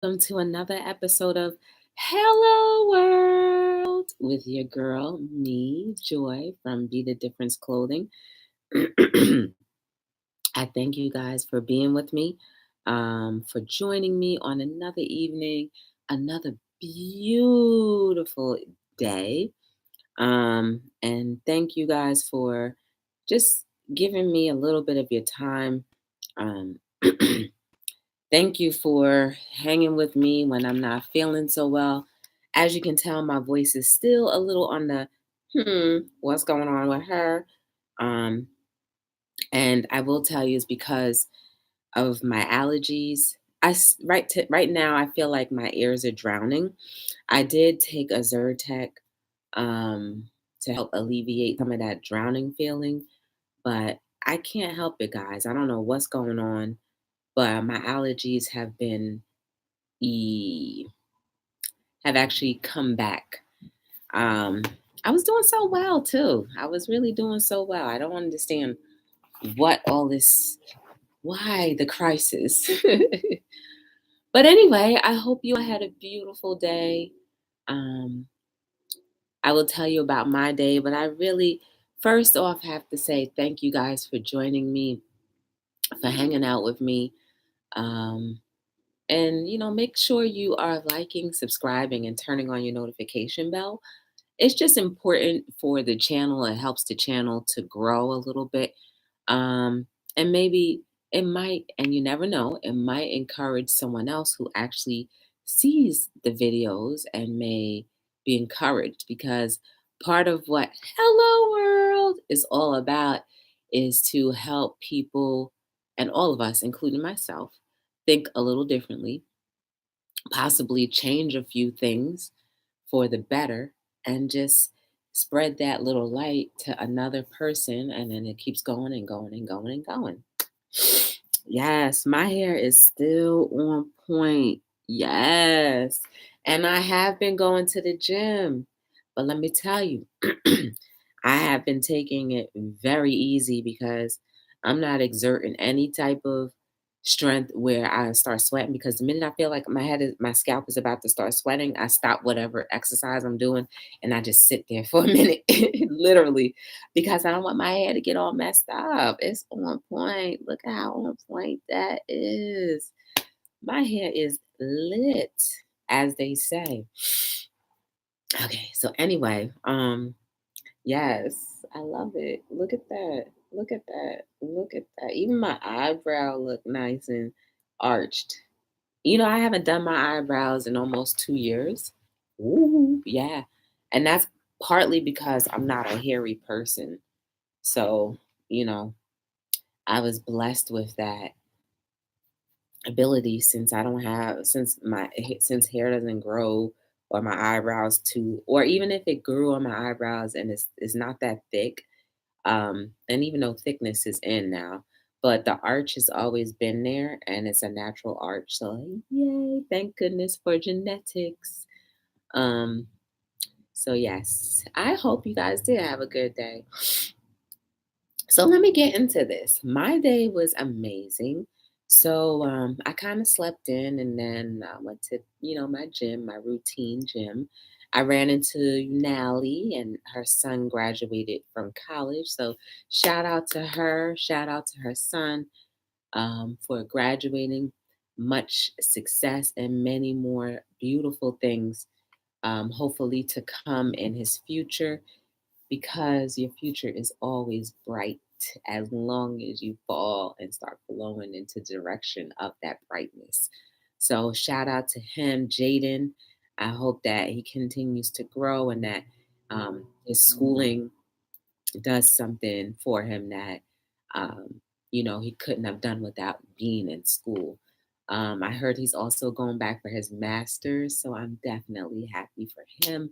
Welcome to another episode of Hello World with your girl, me, Joy from Be the Difference Clothing. I thank you guys for being with me, for joining me on another evening, another beautiful day. And thank you guys for just giving me a little bit of your time. Um, Thank you for hanging with me when I'm not feeling so well. As you can tell, my voice is still a little on the what's going on with her? Um, and I will tell you, it's because of my allergies. Right now, I feel like my ears are drowning. I did take a Zyrtec um, to help alleviate some of that drowning feeling, but I can't help it, guys. I don't know what's going on, but my allergies e- have actually come back. Um, I was doing so well too. I was really doing so well. I don't understand what all this, why the crisis. But anyway, I hope you all had a beautiful day. Um, I will tell you about my day, but I really, first off, have to say thank you guys for joining me, for hanging out with me. Um, and, make sure you are liking, subscribing, and turning on your notification bell. It's just important for the channel. It helps the channel to grow a little bit. And maybe it might, and you never know, it might encourage someone else who actually sees the videos and may be encouraged, because part of what Hello World is all about is to help people, and all of us, including myself, think a little differently, possibly change a few things for the better, and just spread that little light to another person, and then it keeps going and going and going and going. Yes, my hair is still on point. Yes. And I have been going to the gym. But let me tell you, I have been taking it very easy because I'm not exerting any type of strength where I start sweating, because the minute I feel like my scalp is about to start sweating, I stop whatever exercise I'm doing and I just sit there for a minute, literally, because I don't want my hair to get all messed up. It's on point. Look at how on point that is. My hair is lit, as they say. Okay, so anyway, yes, I love it. Look at that. Look at that. Look at that. Even my eyebrow look nice and arched. I haven't done my eyebrows in almost 2 years. Ooh, yeah. And that's partly because I'm not a hairy person. So, you know, I was blessed with that ability, since I don't have since hair doesn't grow, or my eyebrows too, or even if it grew on my eyebrows and it's not that thick. And even though thickness is in now, but the arch has always been there, and it's a natural arch. So yay, thank goodness for genetics. Um, so yes, I hope you guys did have a good day. So let me get into this. My day was amazing. So I kind of slept in, and then I went to, my gym, my routine gym. I ran into Nally, and her son graduated from college. So shout out to her, shout out to her son, for graduating. Much success and many more beautiful things, hopefully to come in his future, because your future is always bright as long as you fall and start flowing into the direction of that brightness. So shout out to him, Jaden. I hope that he continues to grow, and that his schooling does something for him that he couldn't have done without being in school. I heard he's also going back for his master's, so I'm definitely happy for him.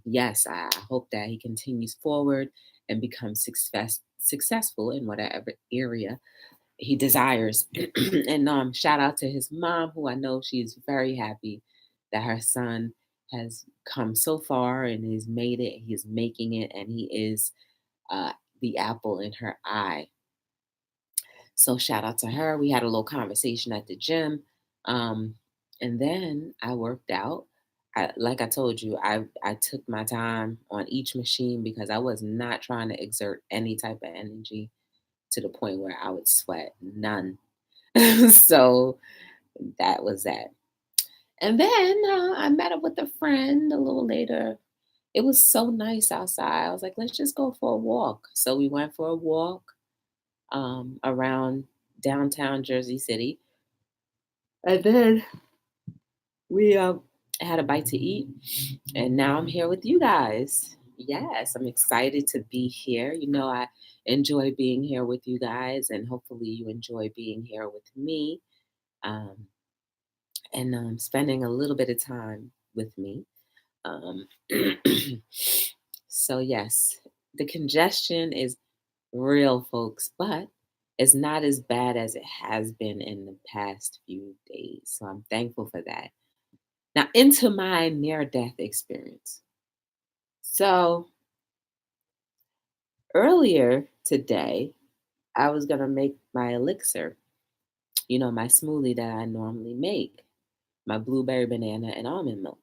Yes, I hope that he continues forward and becomes successful in whatever area he desires. And shout out to his mom, who I know she's very happy that her son has come so far and he's made it. He is making it, and he is uh, the apple in her eye. So shout out to her. We had a little conversation at the gym. Um, And then I worked out. Like I told you, I took my time on each machine because I was not trying to exert any type of energy to the point where I would sweat. None. So that was that. And then I met up with a friend a little later. It was so nice outside. I was like, let's just go for a walk. So we went for a walk around downtown Jersey City. And then we had a bite to eat. And now I'm here with you guys. Yes, I'm excited to be here. I enjoy being here with you guys, and hopefully, you enjoy being here with me um, and spending a little bit of time with me. Um, so, yes, the congestion is real, folks, but it's not as bad as it has been in the past few days. So, I'm thankful for that. Now, into my near death experience. So, earlier today, I was going to make my elixir, my smoothie that I normally make, my blueberry banana and almond milk.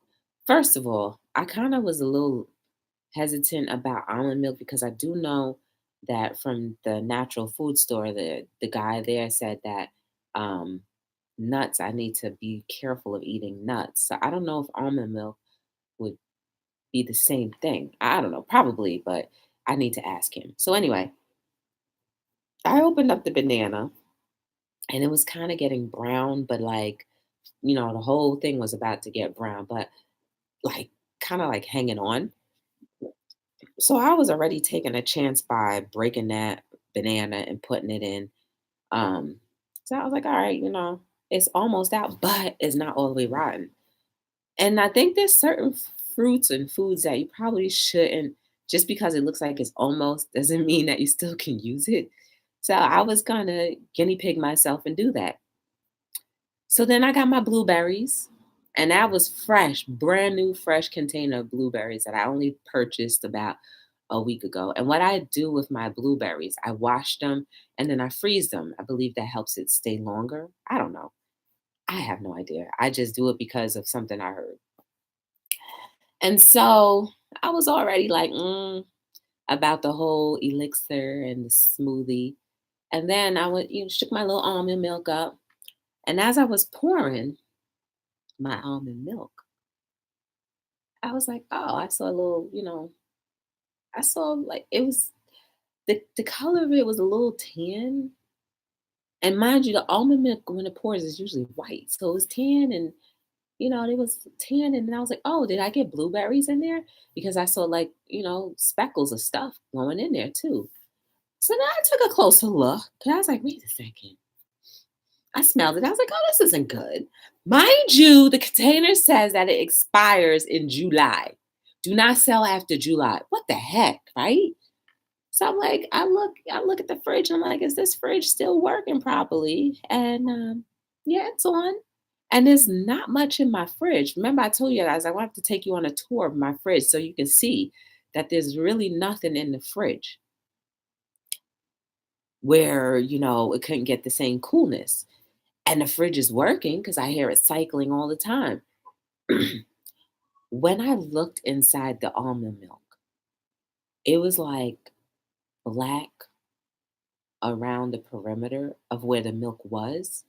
First of all, I kind of was a little hesitant about almond milk because I do know that from the natural food store, the guy there said that um, nuts, I need to be careful of eating nuts. So I don't know if almond milk would be the same thing. I don't know, probably, but I need to ask him. So anyway, I opened up the banana and it was kind of getting brown, but like, the whole thing was about to get brown, but like kind of like hanging on. So I was already taking a chance by breaking that banana and putting it in. Um, so I was like, all right, it's almost out, but it's not all the way rotten. And I think there's certain fruits and foods that you probably shouldn't, just because it looks like it's almost doesn't mean that you still can use it. So I was gonna guinea pig myself and do that. So then I got my blueberries, and that was fresh, brand new, fresh container of blueberries that I only purchased about a week ago. And what I do with my blueberries, I wash them and then I freeze them. I believe that helps it stay longer. I don't know. I have no idea. I just do it because of something I heard. And so I was already like, about the whole elixir and the smoothie. And then I went, shook my little almond milk up. And as I was pouring my almond milk, I was like, oh, I saw a little, I saw like it was the color of it was a little tan. And mind you, the almond milk when it pours is usually white. So it was tan and it was tan. And then I was like, oh, did I get blueberries in there? Because I saw like, speckles of stuff going in there too. So then I took a closer look. And I was like, wait a second. I smelled it. I was like, oh, this isn't good. Mind you, the container says that it expires in July. Do not sell after July. What the heck, right? So I'm like, I look at the fridge. I'm like, is this fridge still working properly? And yeah, it's on. And there's not much in my fridge. Remember, I told you guys I want to take you on a tour of my fridge so you can see that there's really nothing in the fridge where it couldn't get the same coolness. And the fridge is working because I hear it cycling all the time. When I looked inside the almond milk, it was like black around the perimeter of where the milk was,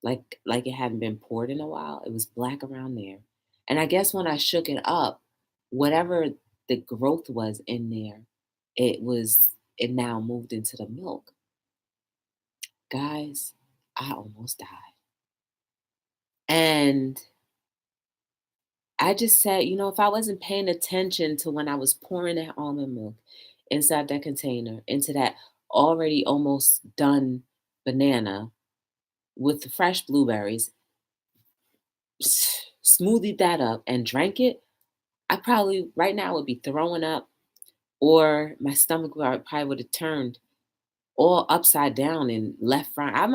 like it hadn't been poured in a while. It was black around there. And I guess when I shook it up, whatever the growth was in there, it now moved into the milk. Guys, I almost died. And I just said, if I wasn't paying attention to when I was pouring that almond milk inside that container into that already almost done banana with the fresh blueberries, smoothied that up and drank it, I probably right now would be throwing up, or my stomach probably would have turned all upside down and left front. I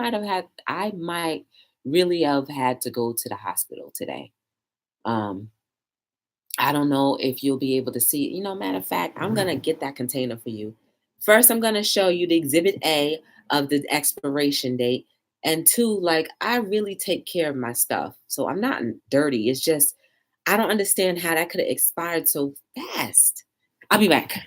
might really have had to go to the hospital today. Um, I don't know if you'll be able to see. Matter of fact, I'm going to get that container for you. First, I'm going to show you the exhibit A of the expiration date. And two, like, I really take care of my stuff. So I'm not dirty. It's just, I don't understand how that could have expired so fast. I'll be back.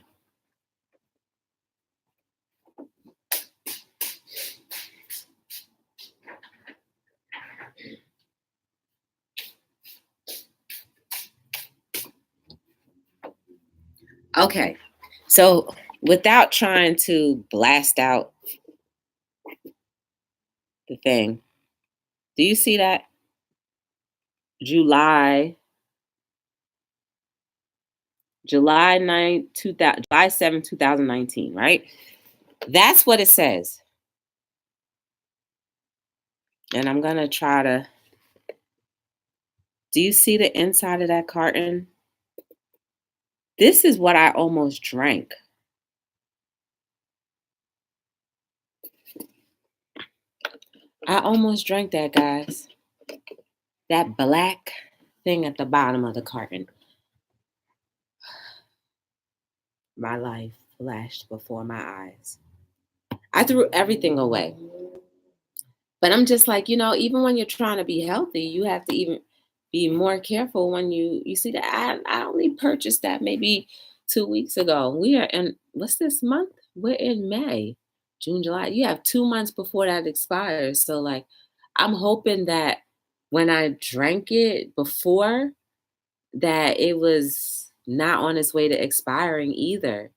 Okay. So without trying to blast out the thing, do you see that? July, July 7, 2019, right? That's what it says. And I'm gonna try to, do you see the inside of that carton? This is what I almost drank. I almost drank that, guys. That black thing at the bottom of the carton. My life flashed before my eyes. I threw everything away. But I'm just like, even when you're trying to be healthy, you have to even be more careful when you see that I only purchased that maybe 2 weeks ago. We are in, what's this month? We're in May, June, July. You have 2 months before that expires. So like, I'm hoping that when I drank it before, that it was not on its way to expiring either.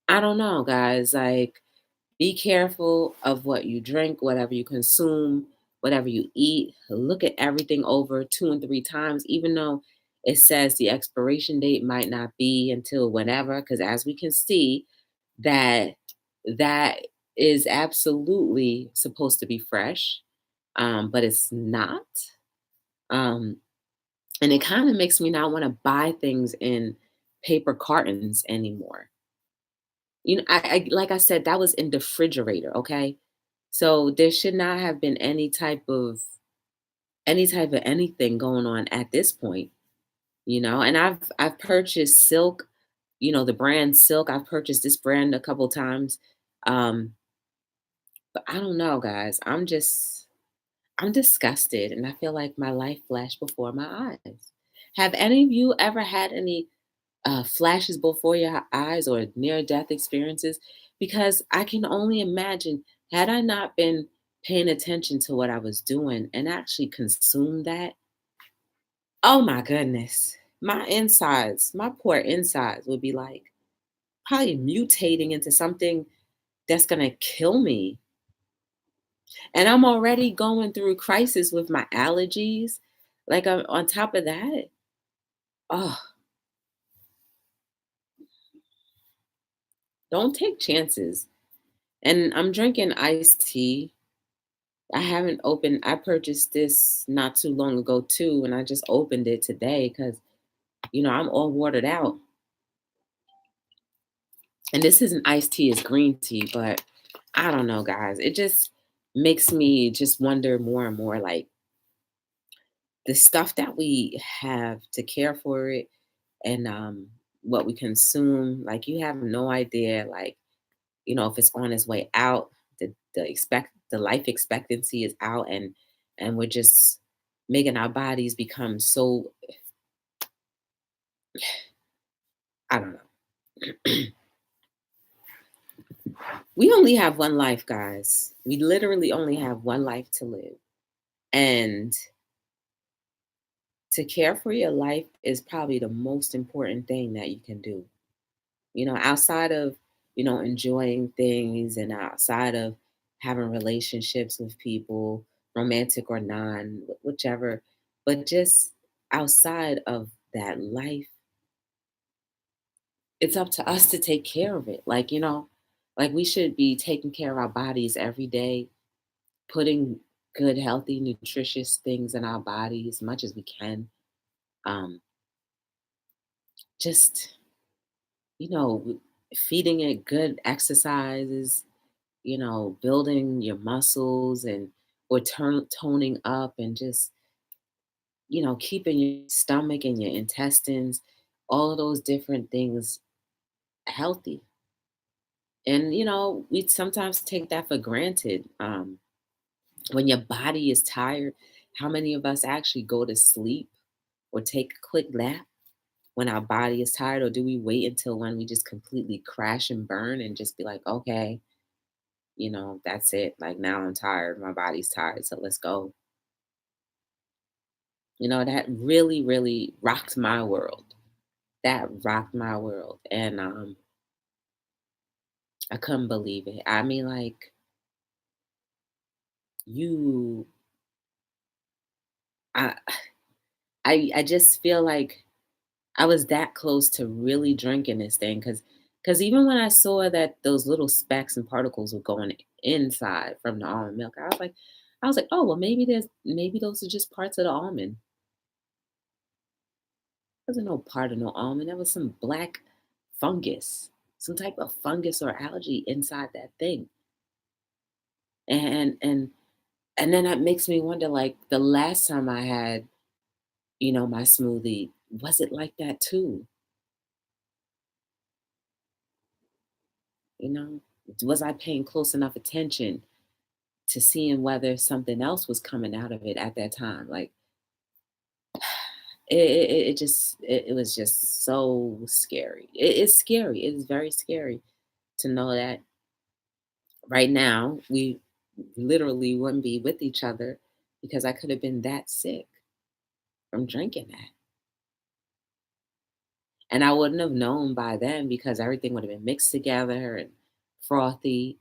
I don't know, guys. Like, be careful of what you drink, whatever you consume, whatever you eat. Look at everything over 2 and 3 times, even though it says the expiration date might not be until whenever, because as we can see, that that is absolutely supposed to be fresh, but it's not. Um, and it kind of makes me not want to buy things in paper cartons anymore. I like I said, that was in the refrigerator, okay? So there should not have been any type of anything going on at this point. And I've purchased Silk, the brand Silk. I've purchased this brand a couple times. Um, but I don't know, guys. I'm disgusted and I feel like my life flashed before my eyes. Have any of you ever had any flashes before your eyes or near death experiences? Because I can only imagine, had I not been paying attention to what I was doing and actually consumed that, oh my goodness, my insides, my poor insides would be like probably mutating into something that's going to kill me. And I'm already going through crisis with my allergies. Like, on top of that, oh, don't take chances. And I'm drinking iced tea. I purchased this not too long ago too, and I just opened it today because, I'm all watered out. And this isn't iced tea, it's green tea, but I don't know, guys. It just makes me just wonder more and more, like, the stuff that we have to care for it, and what we consume. Like, you have no idea, like, if it's on its way out, the life expectancy is out, and we're just making our bodies become so, I don't know. We only have one life, guys. We literally only have one life to live. And to care for your life is probably the most important thing that you can do. Outside of, enjoying things, and outside of having relationships with people, romantic or non, whichever, but just outside of that life, it's up to us to take care of it. Like we should be taking care of our bodies every day, putting good, healthy, nutritious things in our body as much as we can. Um, just, you know, feeding it good exercises, building your muscles and or toning up, and just, keeping your stomach and your intestines, all of those different things healthy. And we sometimes take that for granted. When your body is tired, how many of us actually go to sleep or take a quick nap when our body is tired? Or do we wait until when we just completely crash and burn and just be like, okay, that's it. Like now I'm tired. My body's tired. So let's go. That really, really rocked my world. That rocked my world. And I couldn't believe it. I mean, like, you, I, I just feel like I was that close to really drinking this thing because even when I saw that those little specks and particles were going inside from the almond milk, I was like, oh well, maybe those are just parts of the almond. Wasn't no part of no almond. There was some black fungus, some type of fungus or algae inside that thing. And and and then that makes me wonder, like the last time I had, my smoothie, was it like that too? You know, was I paying close enough attention to seeing whether something else was coming out of it at that time? Like it was just so scary. It's scary. It is very scary to know that right now we literally wouldn't be with each other because I could have been that sick from drinking that. And I wouldn't have known by then because everything would have been mixed together and frothy.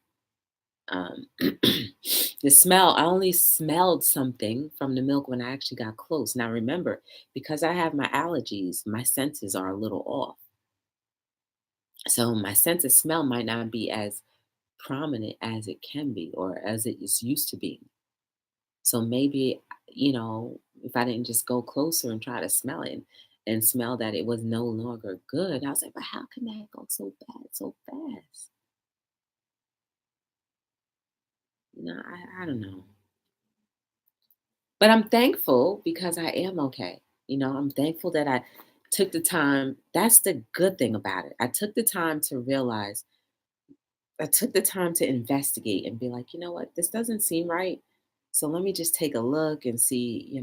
The smell, I only smelled something from the milk when I actually got close. Now remember, because I have my allergies, my senses are a little off. So my sense of smell might not be as prominent as it can be or as it is used to being. So maybe, if I didn't just go closer and try to smell it and smell that it was no longer good, I was like, but how can that go so bad so fast? I don't know. But I'm thankful because I am okay. I'm thankful that I took the time. That's the good thing about it. I took the time to investigate and be like, you know what, this doesn't seem right. So let me just take a look and see,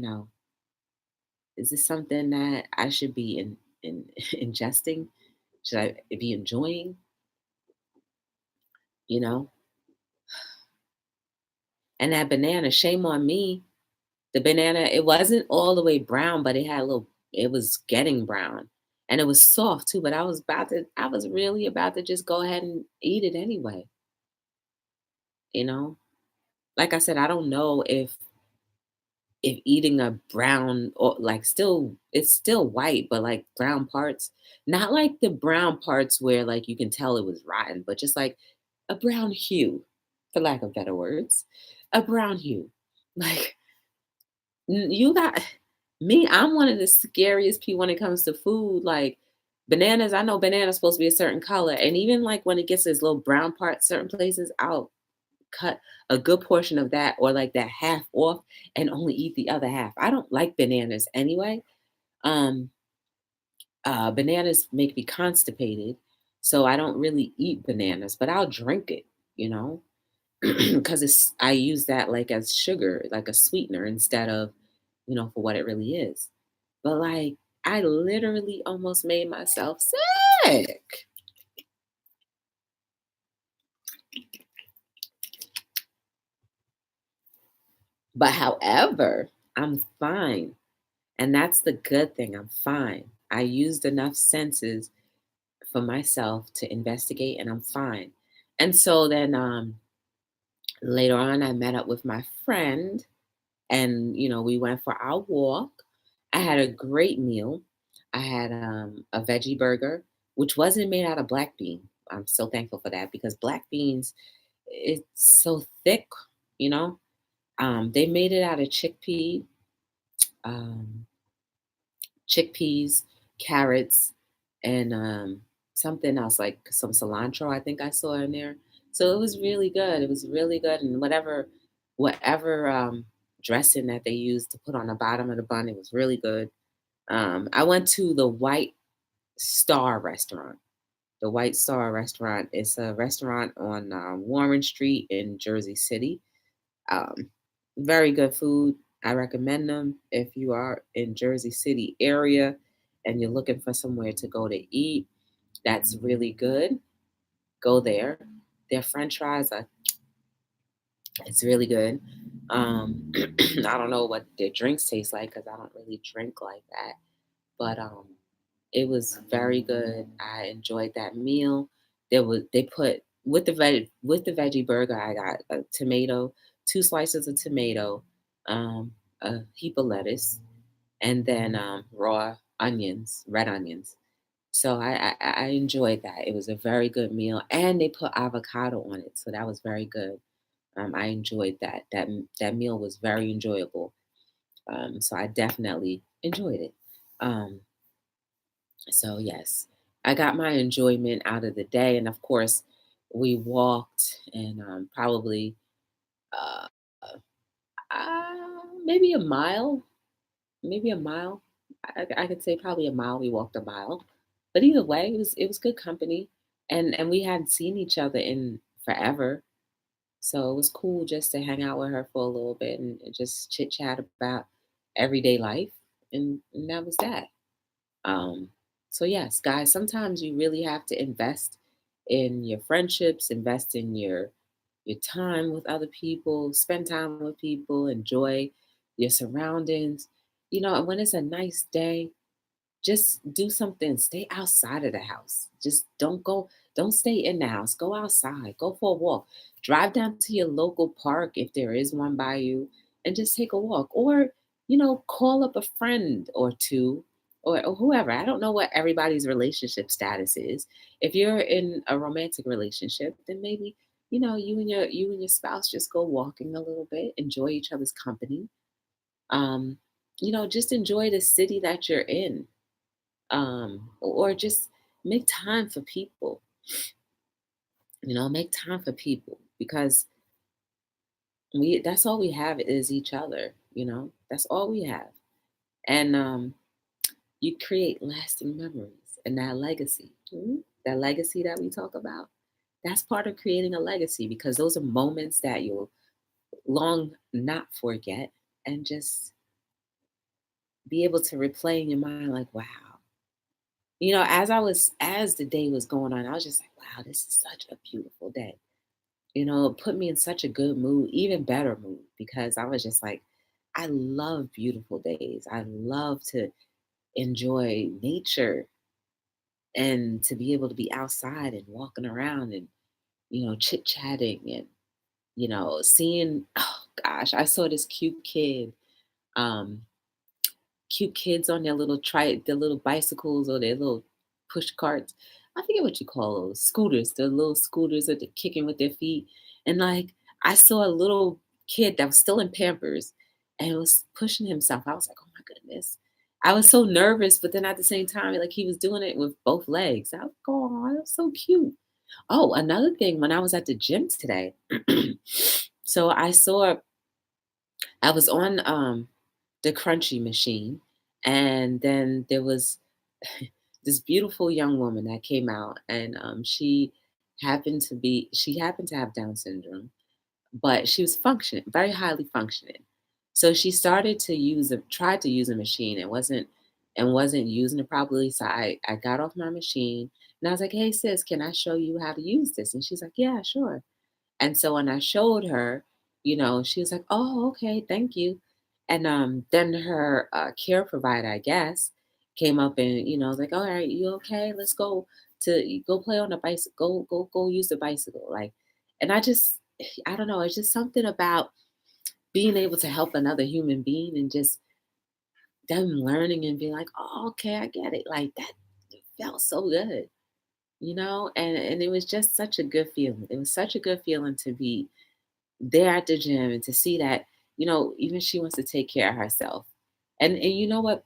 is this something that I should be in ingesting? Should I be enjoying? You know? And that banana, shame on me. The banana, it wasn't all the way brown, but it was getting brown. And it was soft too, but I was really about to just go ahead and eat it anyway, you know? Like I said, I don't know if eating a brown or like it's still white, but like brown parts, not like the brown parts where like you can tell it was rotten, but just like a brown hue, for lack of better words, a brown hue. Like you got me, I'm one of the scariest people when it comes to food. Like bananas, I know bananas supposed to be a certain color. And even like when it gets this little brown part, certain places, I'll cut a good portion of that or like that half off and only eat the other half. I don't like bananas anyway. Um, Bananas make me constipated. So I don't really eat bananas, but I'll drink it, you know, because I use that like as sugar, like a sweetener instead of, for what it really is. But like, I literally almost made myself sick. But however, I'm fine. And that's the good thing. I'm fine. I used enough senses for myself to investigate and I'm fine. And so then later on, I met up with my friend and, we went for our walk. I had a great meal. I had a veggie burger, which wasn't made out of black bean. I'm so thankful for that because black beans, it's so thick, you know. They made it out of um, chickpeas, carrots, and something else like some cilantro. I think I saw in there. So it was really good. It was really good, and whatever dressing that they used to put on the bottom of the bun, it was really good. I went to the White Star restaurant. The White Star restaurant is a restaurant on Warren Street in Jersey City. Um, Very good food. I recommend them if you are in Jersey City area and you're looking for somewhere to go to eat. That's really good. Go there. Their French fries are it's really good. I don't know what their drinks taste like because I don't really drink like that. But it was very good. I enjoyed that meal. They put with the veggie burger. I got a tomato, two slices of tomato, a heap of lettuce, and then raw onions, red onions. So I enjoyed that. It was a very good meal, and they put avocado on it, so that was very good. I enjoyed that. That meal was very enjoyable. So I definitely enjoyed it. Um, so yes, I got my enjoyment out of the day, and of course, we walked and probably uh, maybe a mile, maybe a mile. I could say probably a mile. We walked a mile, but either way, it was good company, and we hadn't seen each other in forever, so it was cool just to hang out with her for a little bit and just chit chat about everyday life, and that was that. Um, so yes, guys, sometimes you really have to invest in your friendships, invest in your time with other people, spend time with people, enjoy your surroundings. And when it's a nice day, just do something. Stay outside of the house. Just don't stay in the house. Go outside. Go for a walk. Drive down to your local park if there is one by you and just take a walk. Or, call up a friend or two or whoever. I don't know what everybody's relationship status is. If you're in a romantic relationship, then maybe, you and your spouse just go walking a little bit, enjoy each other's company. Um, just enjoy the city that you're in, or just make time for people. Make time for people because that's all we have is each other. That's all we have. And you create lasting memories and that legacy. That legacy that we talk about, that's part of creating a legacy because those are moments that you'll long not forget and just be able to replay in your mind like, wow. As the day was going on, I was just like, wow, this is such a beautiful day. It put me in such a good mood, even better mood, because I was just like, I love beautiful days. I love to enjoy nature and to be able to be outside and walking around and, chit chatting and, seeing, oh gosh, I saw this um, cute kids on their little bicycles or their little push carts. I forget what you call those scooters, the little scooters that they're kicking with their feet. And like I saw a little kid that was still in Pampers and was pushing himself. I was like, oh my goodness. I was so nervous, but then at the same time, like he was doing it with both legs. I was like, oh, that was so cute. Oh, another thing, when I was at the gym today, so I was on the crunchy machine, and then there was this beautiful young woman that came out, and she happened to have Down syndrome, but she was functioning, very highly functioning. So she tried to use a machine and wasn't using it properly. So I got off my machine and I was like, hey sis, can I show you how to use this? And she's like, yeah, sure. And so when I showed her, she was like, "Oh, okay, thank you." And then her care provider, I guess, came up and was like, "All right, you okay? Let's go play on the bicycle. Go use the bicycle." Like, and I don't know. It's just something about being able to help another human being and just them learning and being like, "Oh, okay, I get it." Like that felt so good, and it was just such a good feeling. It was such a good feeling to be there at the gym and to see that, even she wants to take care of herself. And you know what?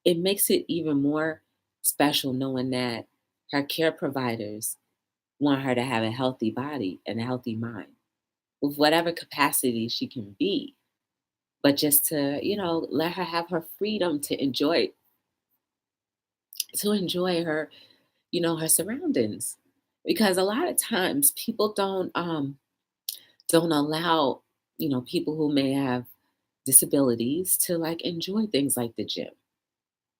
It makes it even more special knowing that her care providers want her to have a healthy body and a healthy mind with whatever capacity she can be. But just to, let her have her freedom to enjoy her, her surroundings. Because a lot of times people don't allow people who may have disabilities to like enjoy things like the gym,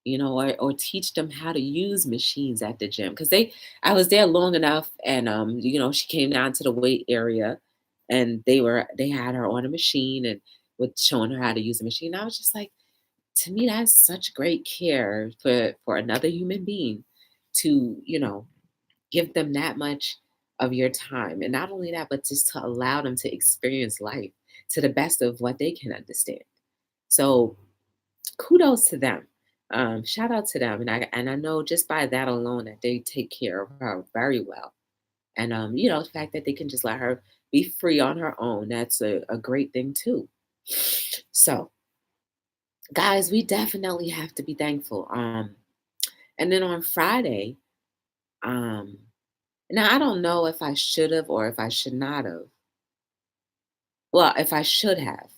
or teach them how to use machines at the gym. Because I was there long enough, and she came down to the weight area, and they had her on a machine and with showing her how to use the machine. I was just like, to me, that's such great care for another human being to, give them that much of your time. And not only that, but just to allow them to experience life to the best of what they can understand. So kudos to them. Shout out to them. And I know just by that alone that they take care of her very well. And the fact that they can just let her be free on her own, that's a great thing too. So guys, we definitely have to be thankful. And then on Friday, um, now I don't know if I should have or if I should not have. Well, if I should have.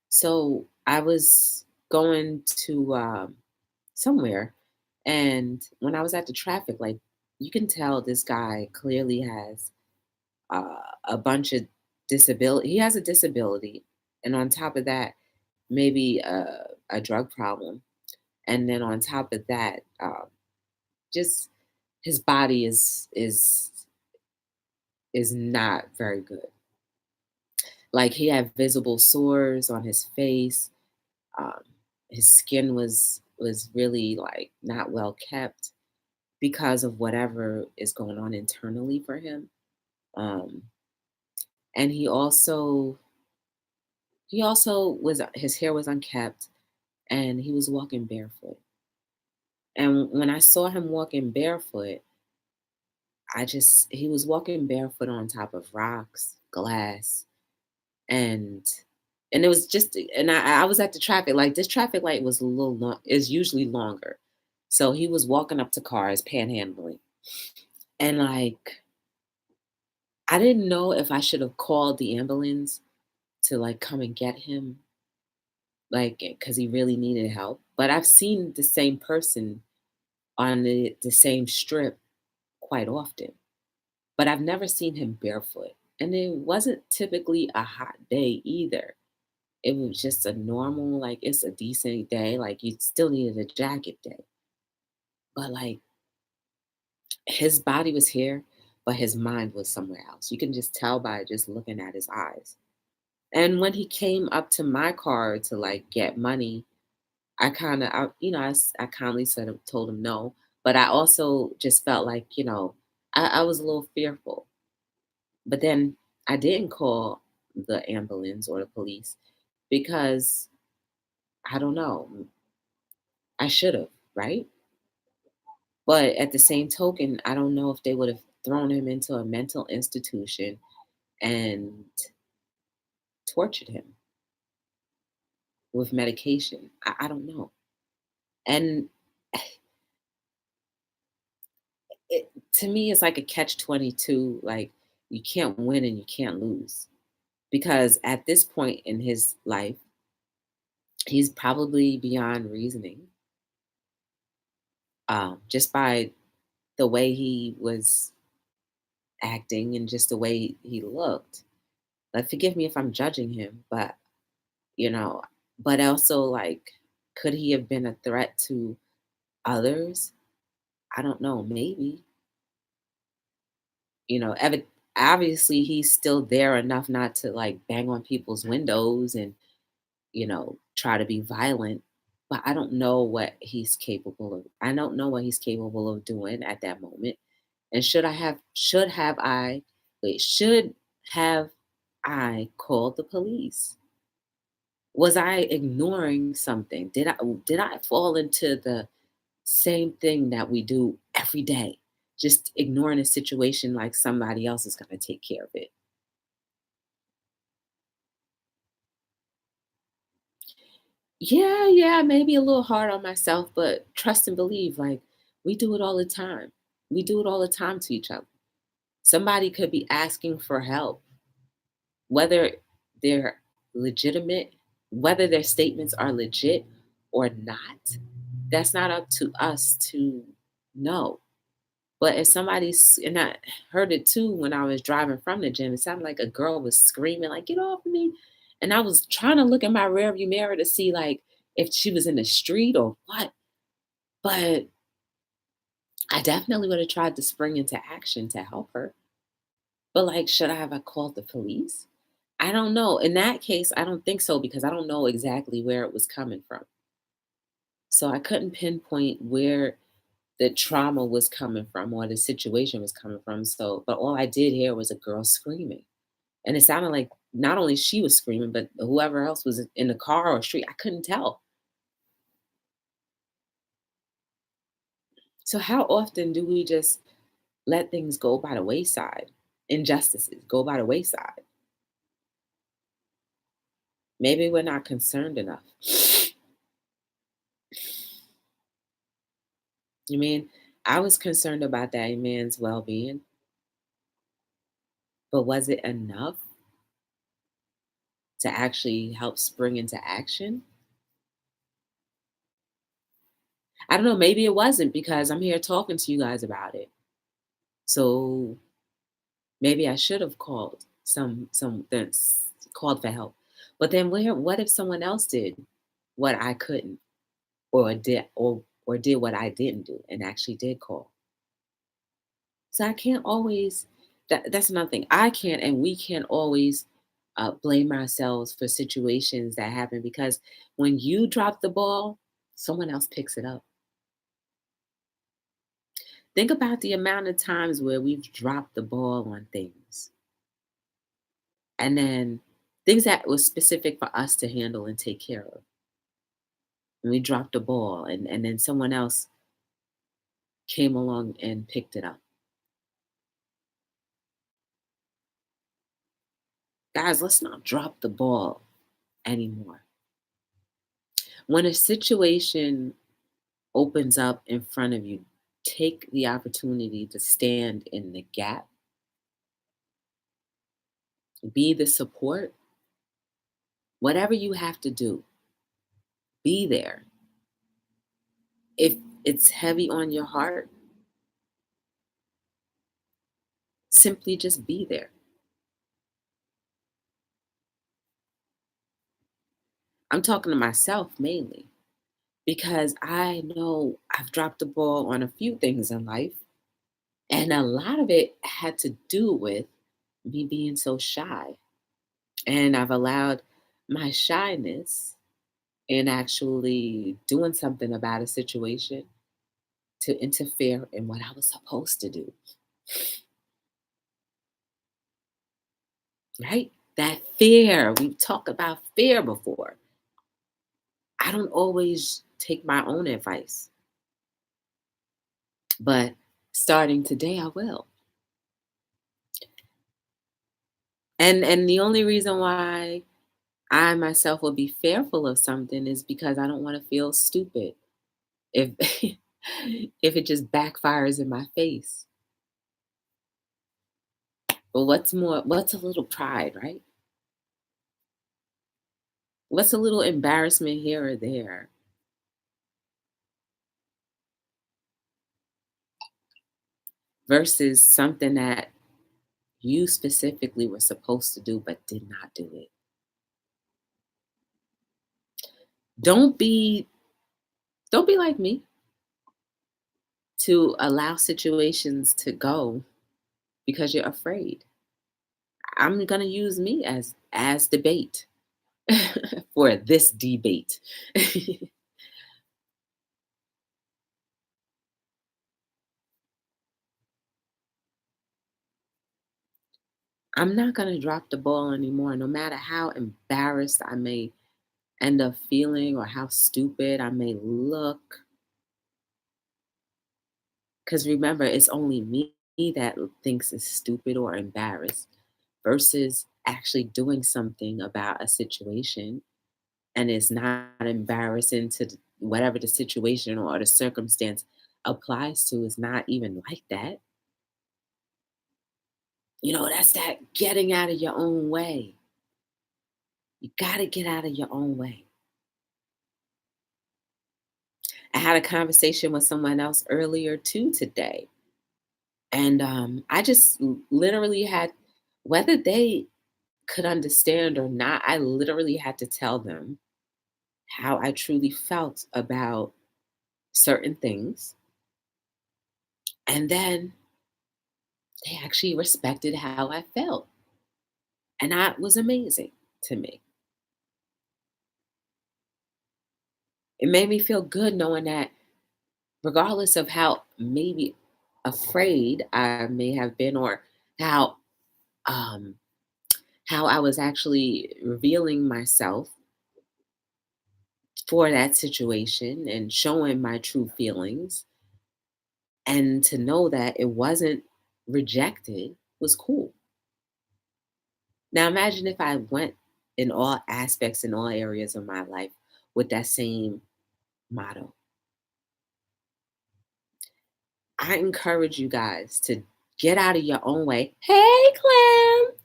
So I was going to somewhere, and when I was at the traffic light, you can tell this guy clearly has a bunch of disability. He has a disability, and on top of that, maybe a drug problem, and then on top of that, just his body is not very good. Like he had visible sores on his face. Um, his skin was really like not well kept because of whatever is going on internally for him. Um, and he also was his hair was unkept, and he was walking barefoot. And when I saw him walking barefoot, he was walking barefoot on top of rocks, glass, and it was just, and I was at the traffic light. This traffic light was a little long, is usually longer. So he was walking up to cars, panhandling. And like I didn't know if I should have called the ambulance to like come and get him, like because he really needed help. But I've seen the same person on the same strip quite often. But I've never seen him barefoot. And it wasn't typically a hot day either. It was just a normal, like, it's a decent day. Like, you still needed a jacket day. But, like, his body was here, but his mind was somewhere else. You can just tell by just looking at his eyes. And when he came up to my car to, like, get money, I kind of, I kindly told him no. But I also just felt like, I was a little fearful. But then I didn't call the ambulance or the police because I don't know. I should have, right? But at the same token, I don't know if they would have thrown him into a mental institution and tortured him with medication. I don't know. And to me, it's like a catch 22. Like, you can't win and you can't lose. Because at this point in his life, he's probably beyond reasoning, just by the way he was acting and just the way he looked. Like, forgive me if I'm judging him, but you know, but also like, could he have been a threat to others? I don't know, maybe. Obviously he's still there enough not to like bang on people's windows and, try to be violent. But I don't know what he's capable of. I don't know what he's capable of doing at that moment. And should have I called the police? Was I ignoring something? Did I fall into the same thing that we do every day? Just ignoring a situation like somebody else is going to take care of it. Yeah, yeah, maybe a little hard on myself, but trust and believe, like, we do it all the time. We do it all the time to each other. Somebody could be asking for help, whether they're legitimate, whether their statements are legit or not. That's not up to us to know. But if somebody's, and I heard it too when I was driving from the gym, it sounded like a girl was screaming, like, get off of me. And I was trying to look in my rearview mirror to see like if she was in the street or what. But I definitely would have tried to spring into action to help her. But like, should I have called the police? I don't know. In that case, I don't think so because I don't know exactly where it was coming from. So I couldn't pinpoint where the trauma was coming from or the situation was coming from. So, but all I did hear was a girl screaming. And it sounded like not only she was screaming, but whoever else was in the car or street, I couldn't tell. So how often do we just let things go by the wayside? Injustices go by the wayside. Maybe we're not concerned enough. You mean I was concerned about that man's well-being, but was it enough to actually help spring into action? I don't know, maybe it wasn't because I'm here talking to you guys about it. So maybe I should have called called for help. But then what if someone else did what I couldn't or did what I didn't do and actually did call? So I can't always that's another thing. I can't and we can't always blame ourselves for situations that happen because when you drop the ball, someone else picks it up. Think about the amount of times where we've dropped the ball on things and then things that was specific for us to handle and take care of. And we dropped the ball and then someone else came along and picked it up. Guys, let's not drop the ball anymore. When a situation opens up in front of you, take the opportunity to stand in the gap, be the support, whatever you have to do, be there. If it's heavy on your heart, simply just be there. I'm talking to myself mainly because I know I've dropped the ball on a few things in life, and a lot of it had to do with me being so shy. And I've allowed my shyness in actually doing something about a situation to interfere in what I was supposed to do, right? That fear, we've talked about fear before. I don't always take my own advice, but starting today, I will. And the only reason why I myself will be fearful of something is because I don't want to feel stupid if if it just backfires in my face. But what's a little pride, right? What's a little embarrassment here or there versus something that you specifically were supposed to do but did not do it? Don't be don't be like me to allow situations to go because you're afraid. I'm going to use me as the bait for this debate. I'm not going to drop the ball anymore no matter how embarrassed I may end up feeling or how stupid I may look. Because remember, it's only me that thinks it's stupid or embarrassed versus actually doing something about a situation and it's not embarrassing to whatever the situation or the circumstance applies to is not even like that. That's that getting out of your own way. You got to get out of your own way. I had a conversation with someone else earlier too today. And I just literally had, whether they could understand or not, I literally had to tell them how I truly felt about certain things. And then they actually respected how I felt. And that was amazing to me. It made me feel good knowing that regardless of how maybe afraid I may have been or how um how I was actually revealing myself for that situation and showing my true feelings, and to know that it wasn't rejected was cool. Now imagine if I went in all aspects in all areas of my life with that same motto. I encourage you guys to get out of your own way. Hey, Clem.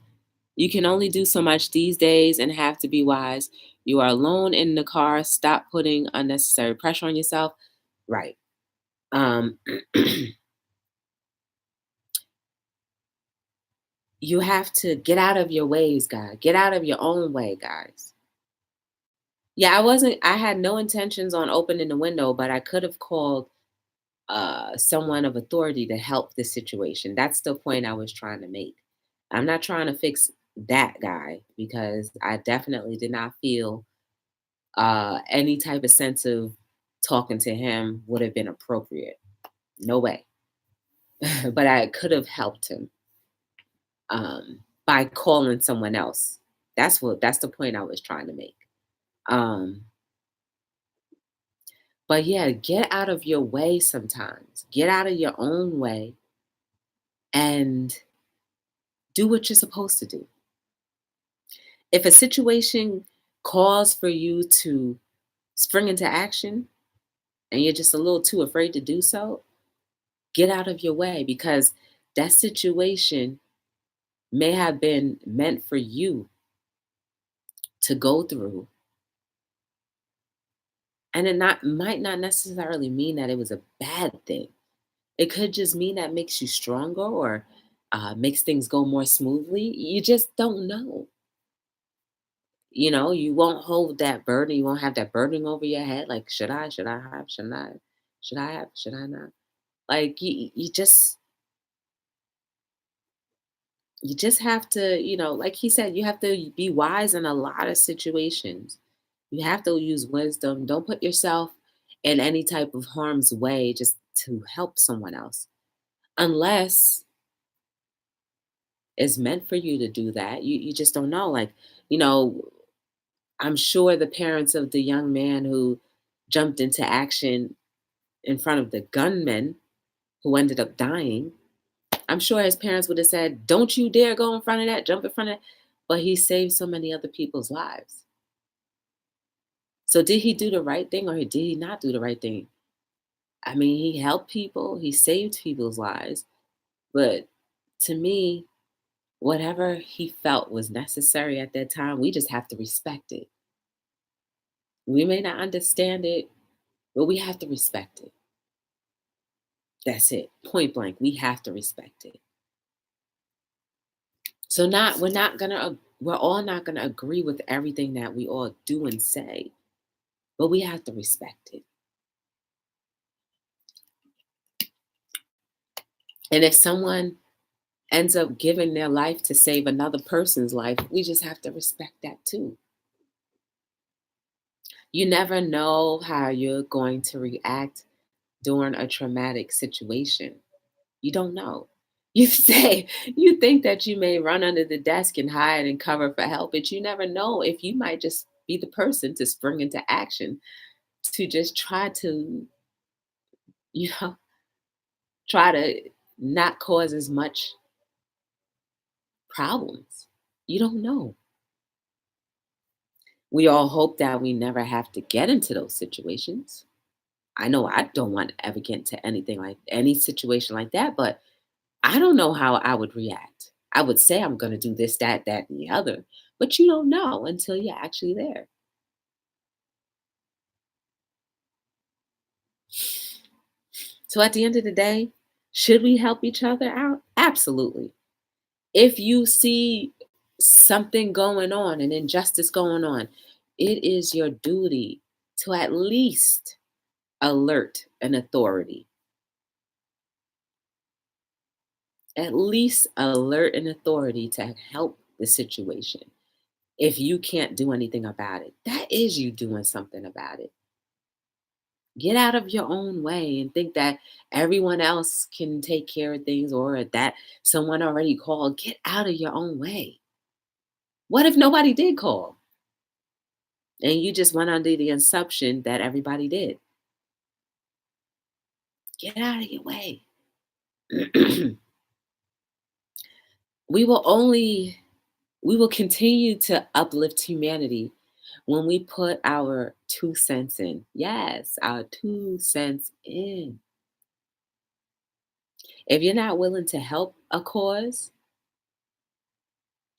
You can only do so much these days and have to be wise. You are alone in the car. Stop putting unnecessary pressure on yourself. Right. Um, you have to get out of your ways, guys. Get out of your own way, guys. Yeah, I had no intentions on opening the window, but I could have called someone of authority to help the situation. That's the point I was trying to make. I'm not trying to fix that guy because I definitely did not feel any type of sense of talking to him would have been appropriate. No way. But I could have helped him by calling someone else. That's the point I was trying to make. Um, but yeah, get out of your way sometimes. Get out of your own way and do what you're supposed to do. If a situation calls for you to spring into action and you're just a little too afraid to do so, get out of your way because that situation may have been meant for you to go through. And it not might not necessarily mean that it was a bad thing. It could just mean that makes you stronger or makes things go more smoothly. You just don't know. You won't hold that burden. You won't have that burden over your head. Like, should I? Should I have? Should I? Should I have? Should I not? Like, you just have to, like he said, you have to be wise in a lot of situations. You have to use wisdom. Don't put yourself in any type of harm's way just to help someone else. Unless it's meant for you to do that. You just don't know. Like, you know, I'm sure the parents of the young man who jumped into action in front of the gunman who ended up dying, I'm sure his parents would have said, "Don't you dare go in front of that, jump in front of that." But he saved so many other people's lives. So did he do the right thing or did he not do the right thing? I mean, he helped people, he saved people's lives. But to me, whatever he felt was necessary at that time, we just have to respect it. We may not understand it, but we have to respect it. That's it. Point blank. We have to respect it. So we're all not gonna agree with everything that we all do and say, but we have to respect it. And if someone ends up giving their life to save another person's life, we just have to respect that too. You never know how you're going to react during a traumatic situation. You don't know. You think that you may run under the desk and hide and cover for help, but you never know if you might just be the person to spring into action to just you know, try to not cause as much problems. You don't know. We all hope that we never have to get into those situations. I know I don't want to ever get into anything like any situation like that, but I don't know how I would react. I would say I'm going to do this, that, and the other, but you don't know until you're actually there. So at the end of the day, should we help each other out? Absolutely. If you see something going on, an injustice going on, it is your duty to at least alert an authority. At least alert an authority to help the situation. If you can't do anything about it, that is you doing something about it. Get out of your own way and think that everyone else can take care of things or that someone already called. Get out of your own way. What if nobody did call and you just went under the assumption that everybody did? Get out of your way. we will only we will continue to uplift humanity when we put our 2 cents in. Yes, our 2 cents in. If you're not willing to help a cause,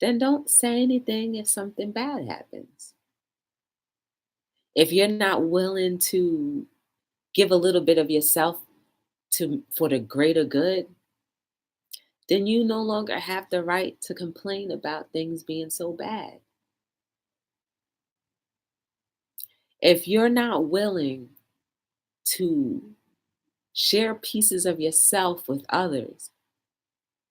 then don't say anything if something bad happens. If you're not willing to give a little bit of yourself to for the greater good, then you no longer have the right to complain about things being so bad. If you're not willing to share pieces of yourself with others,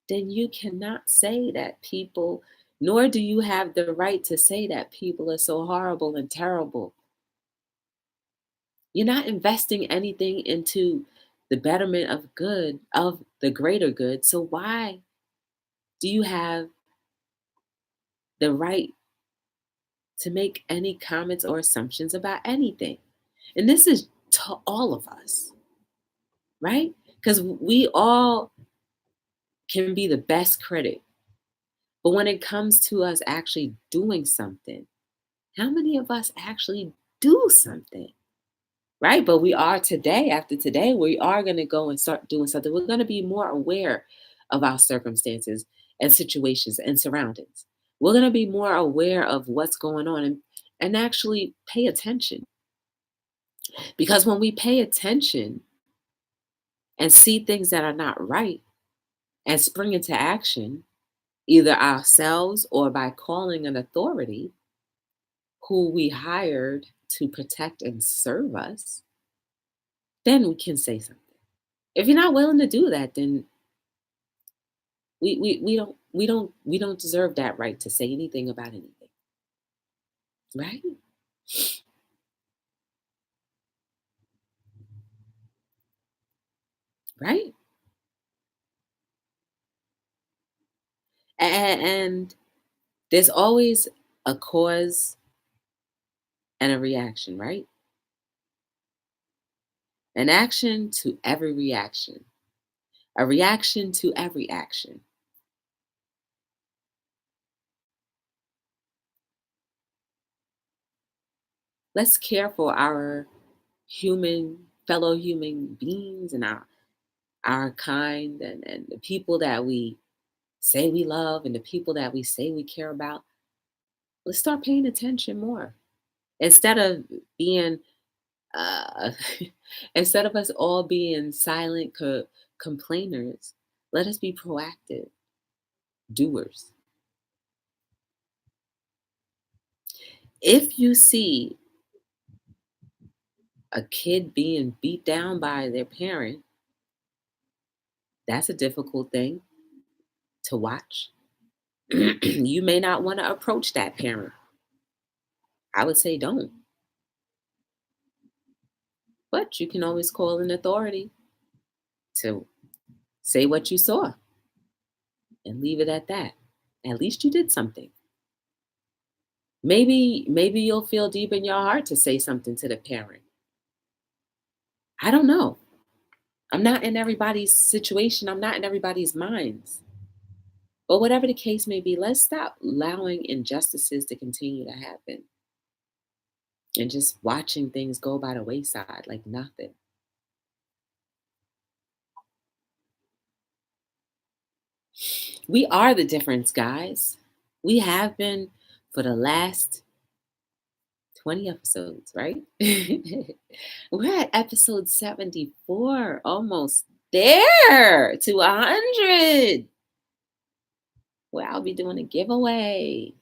then you cannot say that people, nor do you have the right to say that people are so horrible and terrible. You're not investing anything into the betterment of good, of the greater good. So why do you have the right to make any comments or assumptions about anything? And this is to all of us, right? Because we all can be the best critic. But when it comes to us actually doing something, how many of us actually do something? Right? But we are today, after today, we are going to go and start doing something. We're going to be more aware of our circumstances and situations and surroundings. We're going to be more aware of what's going on and actually pay attention. Because when we pay attention and see things that are not right and spring into action, either ourselves or by calling an authority who we hired to protect and serve us, then we can say something. If you're not willing to do that, then we don't deserve that right to say anything about anything. Right? Right? And there's always a cause and a reaction, right? An action to every reaction. A reaction to every action. Let's care for our fellow human beings and our kind and the people that we say we love and the people that we say we care about. Let's start paying attention more. Instead of being uh instead of us all being silent complainers, let us be proactive doers. If you see a kid being beat down by their parent, that's a difficult thing to watch. You may not want to approach that parent. I would say don't. But you can always call an authority to say what you saw and leave it at that. At least you did something. Maybe you'll feel deep in your heart to say something to the parent. I don't know. I'm not in everybody's situation. I'm not in everybody's minds. But whatever the case may be, let's stop allowing injustices to continue to happen and just watching things go by the wayside like nothing. We are the difference, guys. We have been for the last 20 episodes, right? We're at episode 74, almost there to 100. where I'll be doing a giveaway.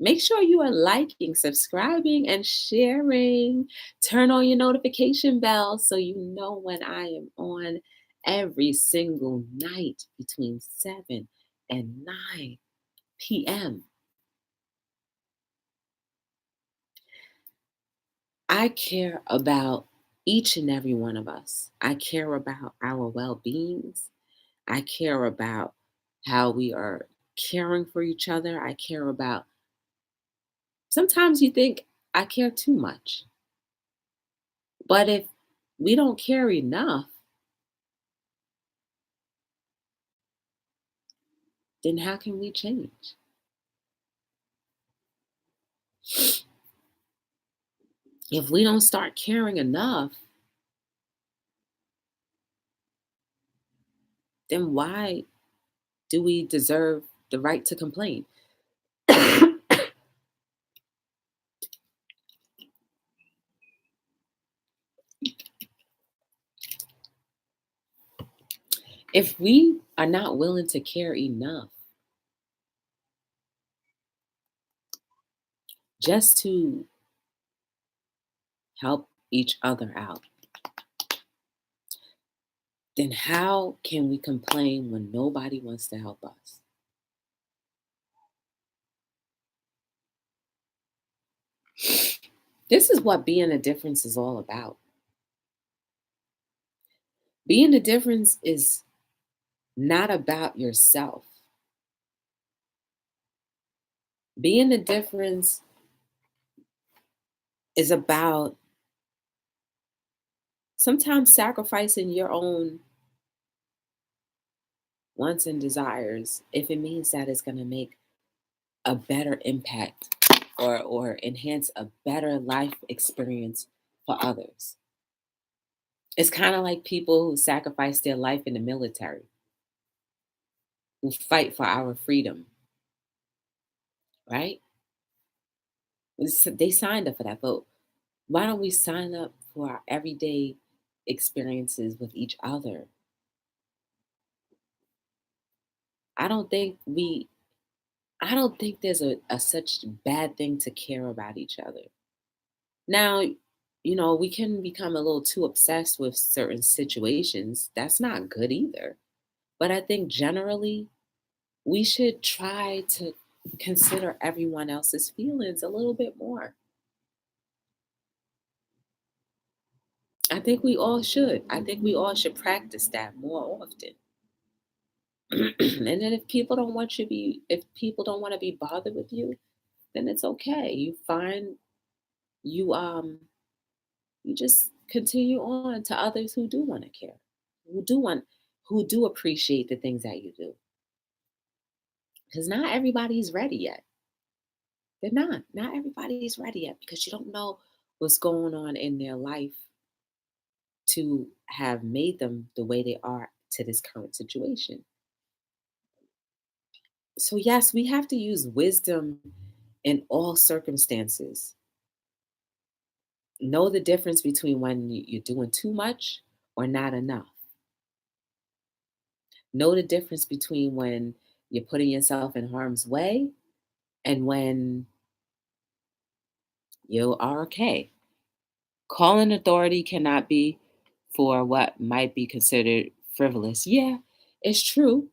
Make sure you are liking, subscribing, and sharing. Turn on your notification bell so you know when I am on every single night between 7 and 9 p.m. I care about each and every one of us. I care about our well beings. I care about how we are caring for each other. I care about, sometimes you think I care too much. But if we don't care enough, then how can we change? If we don't start caring enough, then why do we deserve the right to complain? If we are not willing to care enough just to help each other out, then how can we complain when nobody wants to help us? This is what being a difference is all about. Being a difference is not about yourself. Being a difference is about sometimes sacrificing your own wants and desires if it means that it's going to make a better impact or enhance a better life experience for others. It's kind of like people who sacrifice their life in the military, who fight for our freedom, right? They signed up for that. But why don't we sign up for our everyday experiences with each other? I don't think we I don't think there's a such bad thing to care about each other. Now, we can become a little too obsessed with certain situations. That's not good either. But I think generally we should try to consider everyone else's feelings a little bit more. I think we all should. I think we all should practice that more often. And then if people don't want to be bothered with you, then it's okay. You you just continue on to others who do want to care, who do want who do appreciate the things that you do. Because not everybody's ready yet. They're not. Not everybody's ready yet because you don't know what's going on in their life to have made them the way they are to this current situation. So yes, we have to use wisdom in all circumstances. Know the difference between when you're doing too much or not enough. Know the difference between when you're putting yourself in harm's way and when you are okay. Calling authority cannot be for what might be considered frivolous. Yeah, it's true.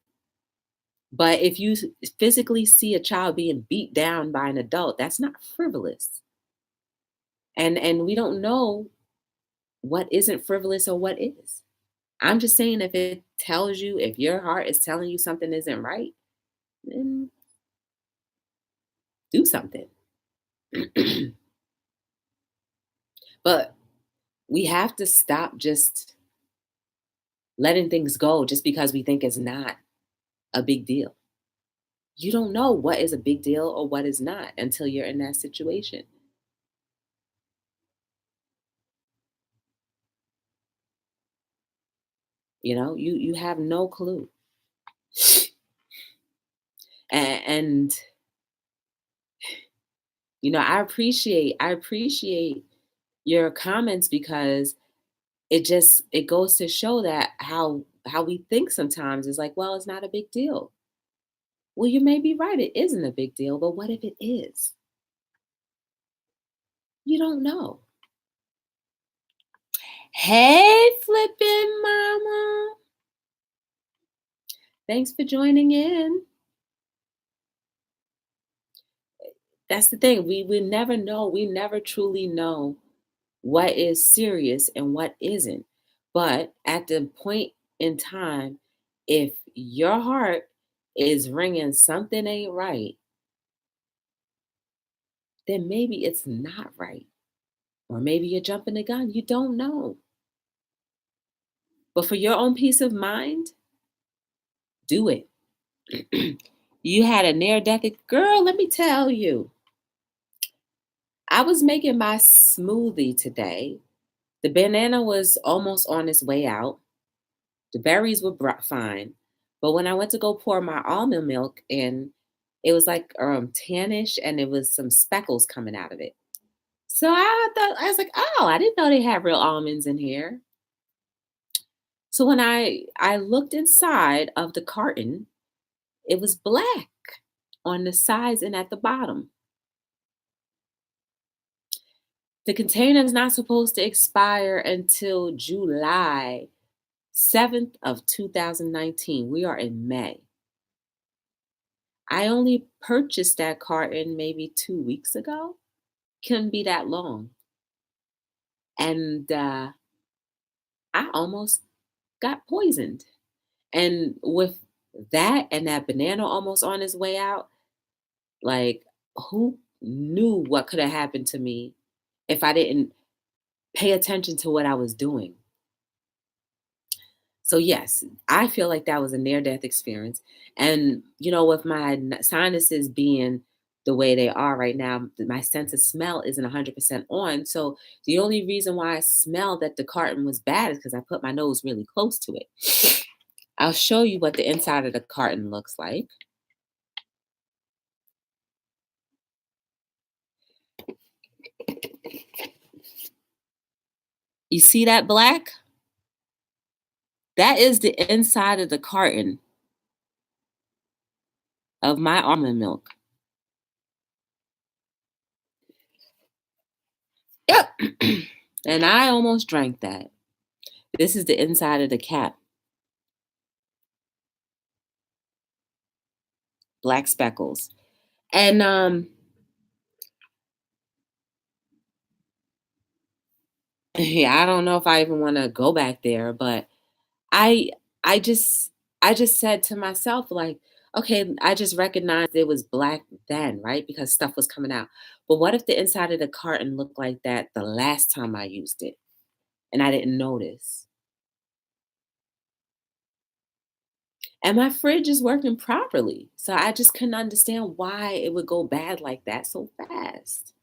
But if you physically see a child being beat down by an adult, that's not frivolous. And we don't know what isn't frivolous or what is. I'm just saying if it tells you, if your heart is telling you something isn't right, then do something. But we have to stop just letting things go just because we think it's not a big deal. You don't know what is a big deal or what is not until you're in that situation. You have no clue. And I appreciate your comments because it goes to show that how we think sometimes is like, well, it's not a big deal. Well, you may be right. It isn't a big deal, but what if it is? You don't know. Hey, flipping mama. Thanks for joining in. That's the thing. We never know. We never truly know what is serious and what isn't. But at the point in time, if your heart is ringing something ain't right, then maybe it's not right. Or maybe you're jumping the gun. You don't know. But for your own peace of mind, do it. You had a near death girl, let me tell you. I was making my smoothie today. The banana was almost on its way out. The berries were fine. But when I went to go pour my almond milk in, it was like tannish and it was some speckles coming out of it. So I was like, oh, I didn't know they had real almonds in here. So when I looked inside of the carton, it was black on the sides and at the bottom. The container is not supposed to expire until July 7th of 2019. We are in May. I only purchased that carton maybe 2 weeks ago. Couldn't be that long. And I almost got poisoned. And with that and that banana almost on its way out, like who knew what could have happened to me if I didn't pay attention to what I was doing? So yes, I feel like that was a near-death experience. And with my sinuses being the way they are right now, my sense of smell isn't 100% on. So the only reason why I smell that the carton was bad is because I put my nose really close to it. I'll show you what the inside of the carton looks like. You see that black? That is the inside of the carton of my almond milk. Yep. And I almost drank that. This is the inside of the cap. Black speckles. And yeah, I don't know if I even want to go back there, but I I just I just said to myself, like, okay, I just recognized it was black then, right? Because stuff was coming out. But what if the inside of the carton looked like that the last time I used it and I didn't notice? And my fridge is working properly. So I just couldn't understand why it would go bad like that so fast.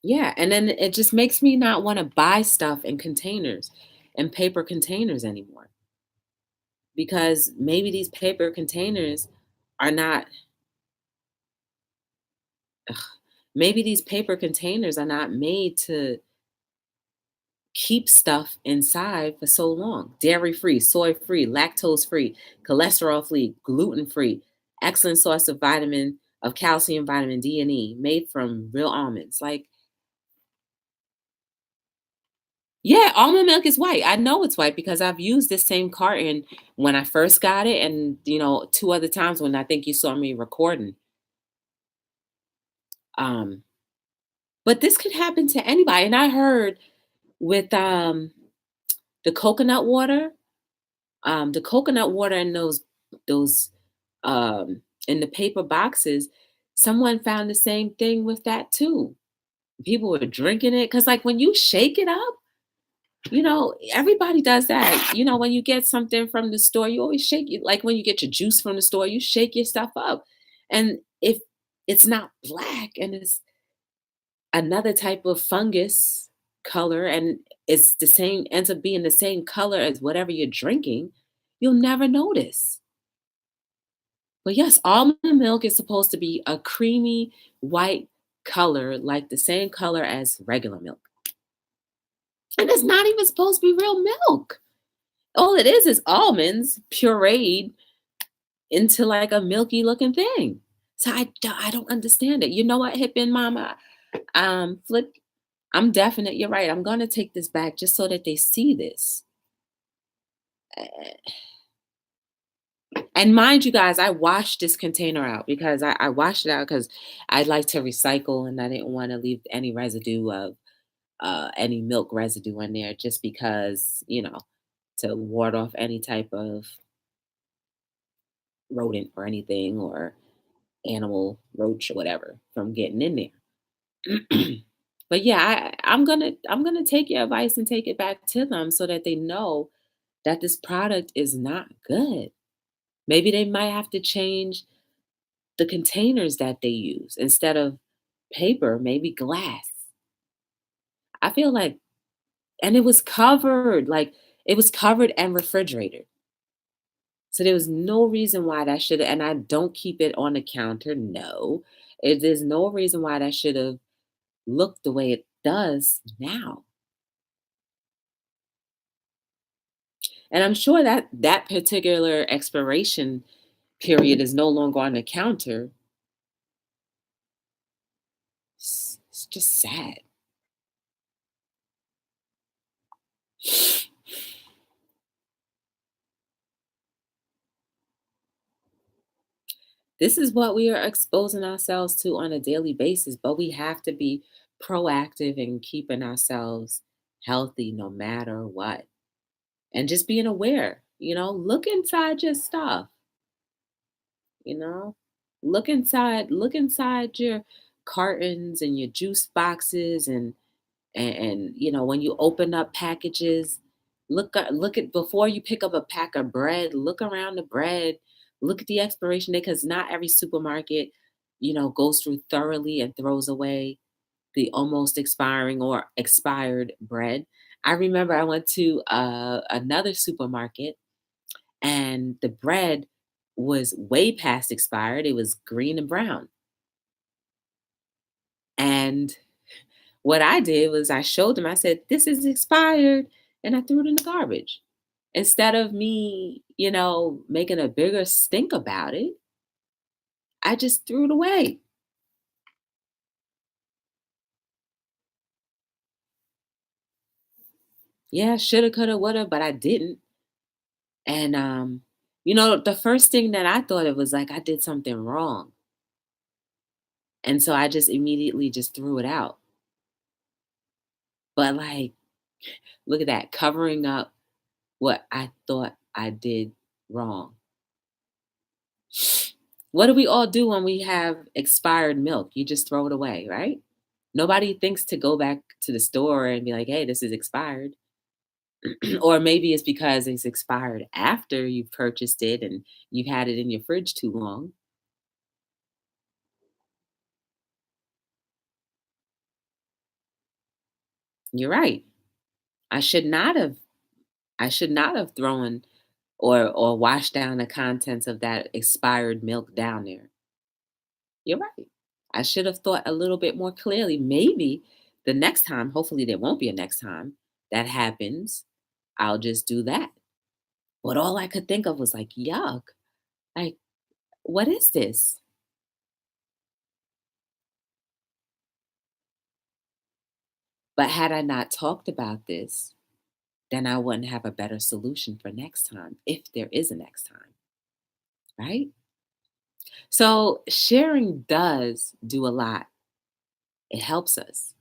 Yeah, and then it just makes me not want to buy stuff in containers and paper containers anymore, because maybe these paper containers are not maybe these paper containers are not made to keep stuff inside for so long. Dairy free, soy free, lactose free, cholesterol free, gluten free, excellent source of calcium, vitamin D and E, made from real almonds. Like, yeah, almond milk is white. I know it's white because I've used this same carton when I first got it, and two other times when I think you saw me recording. Um, but this could happen to anybody. And I heard with the coconut water, in those in the paper boxes, someone found the same thing with that too. People were drinking it because, like, when you shake it up, everybody does that. When you get something from the store, you always shake it. Like when you get your juice from the store, you shake your stuff up. And if it's not black and it's another type of fungus color and it's the same, ends up being the same color as whatever you're drinking, you'll never notice. But yes, almond milk is supposed to be a creamy white color, like the same color as regular milk. And it's not even supposed to be real milk. All it is almonds pureed into like a milky looking thing. So I don't understand it. You know what, Hippin' Mama? Flip, I'm definite. You're right. I'm gonna take this back just so that they see this. And mind you guys, I washed this container out because I washed it out because I like to recycle and I didn't want to leave any residue of any milk residue in there just because, to ward off any type of rodent or anything or animal roach or whatever from getting in there. But yeah, I'm gonna take your advice and take it back to them so that they know that this product is not good. Maybe they might have to change the containers that they use instead of paper, maybe glass. I feel like, and it was covered, like it was covered and refrigerated. So there was no reason why that should, and I don't keep it on the counter. No, there's no reason why that should have looked the way it does now. And I'm sure that that particular expiration period is no longer on the counter. It's just sad. This is what we are exposing ourselves to on a daily basis, but we have to be proactive in keeping ourselves healthy no matter what. And just being aware, look inside your stuff, you know, look inside your cartons and your juice boxes and when you open up packages, look at before you pick up a pack of bread, look around the bread, look at the expiration date because not every supermarket goes through thoroughly and throws away the almost expiring or expired bread. I remember I went to another supermarket and the bread was way past expired. It was green and brown. And what I did was I showed them, I said, "This is expired." And I threw it in the garbage. Instead of me, making a bigger stink about it, I just threw it away. Yeah, shoulda, coulda, woulda, but I didn't. And the first thing that I thought it was like I did something wrong. And so I just immediately just threw it out. But like, look at that, covering up what I thought I did wrong. What do we all do when we have expired milk? You just throw it away, right? Nobody thinks to go back to the store and be like, "Hey, this is expired." Or maybe it's because it's expired after you've purchased it and you've had it in your fridge too long. You're right. I should not have I should not have thrown or washed down the contents of that expired milk down there. You're right. I should have thought a little bit more clearly. Maybe the next time, hopefully there won't be a next time that happens, I'll just do that. But all I could think of was like, yuck. Like, what is this? But had I not talked about this, then I wouldn't have a better solution for next time, if there is a next time, right? So sharing does do a lot. It helps us.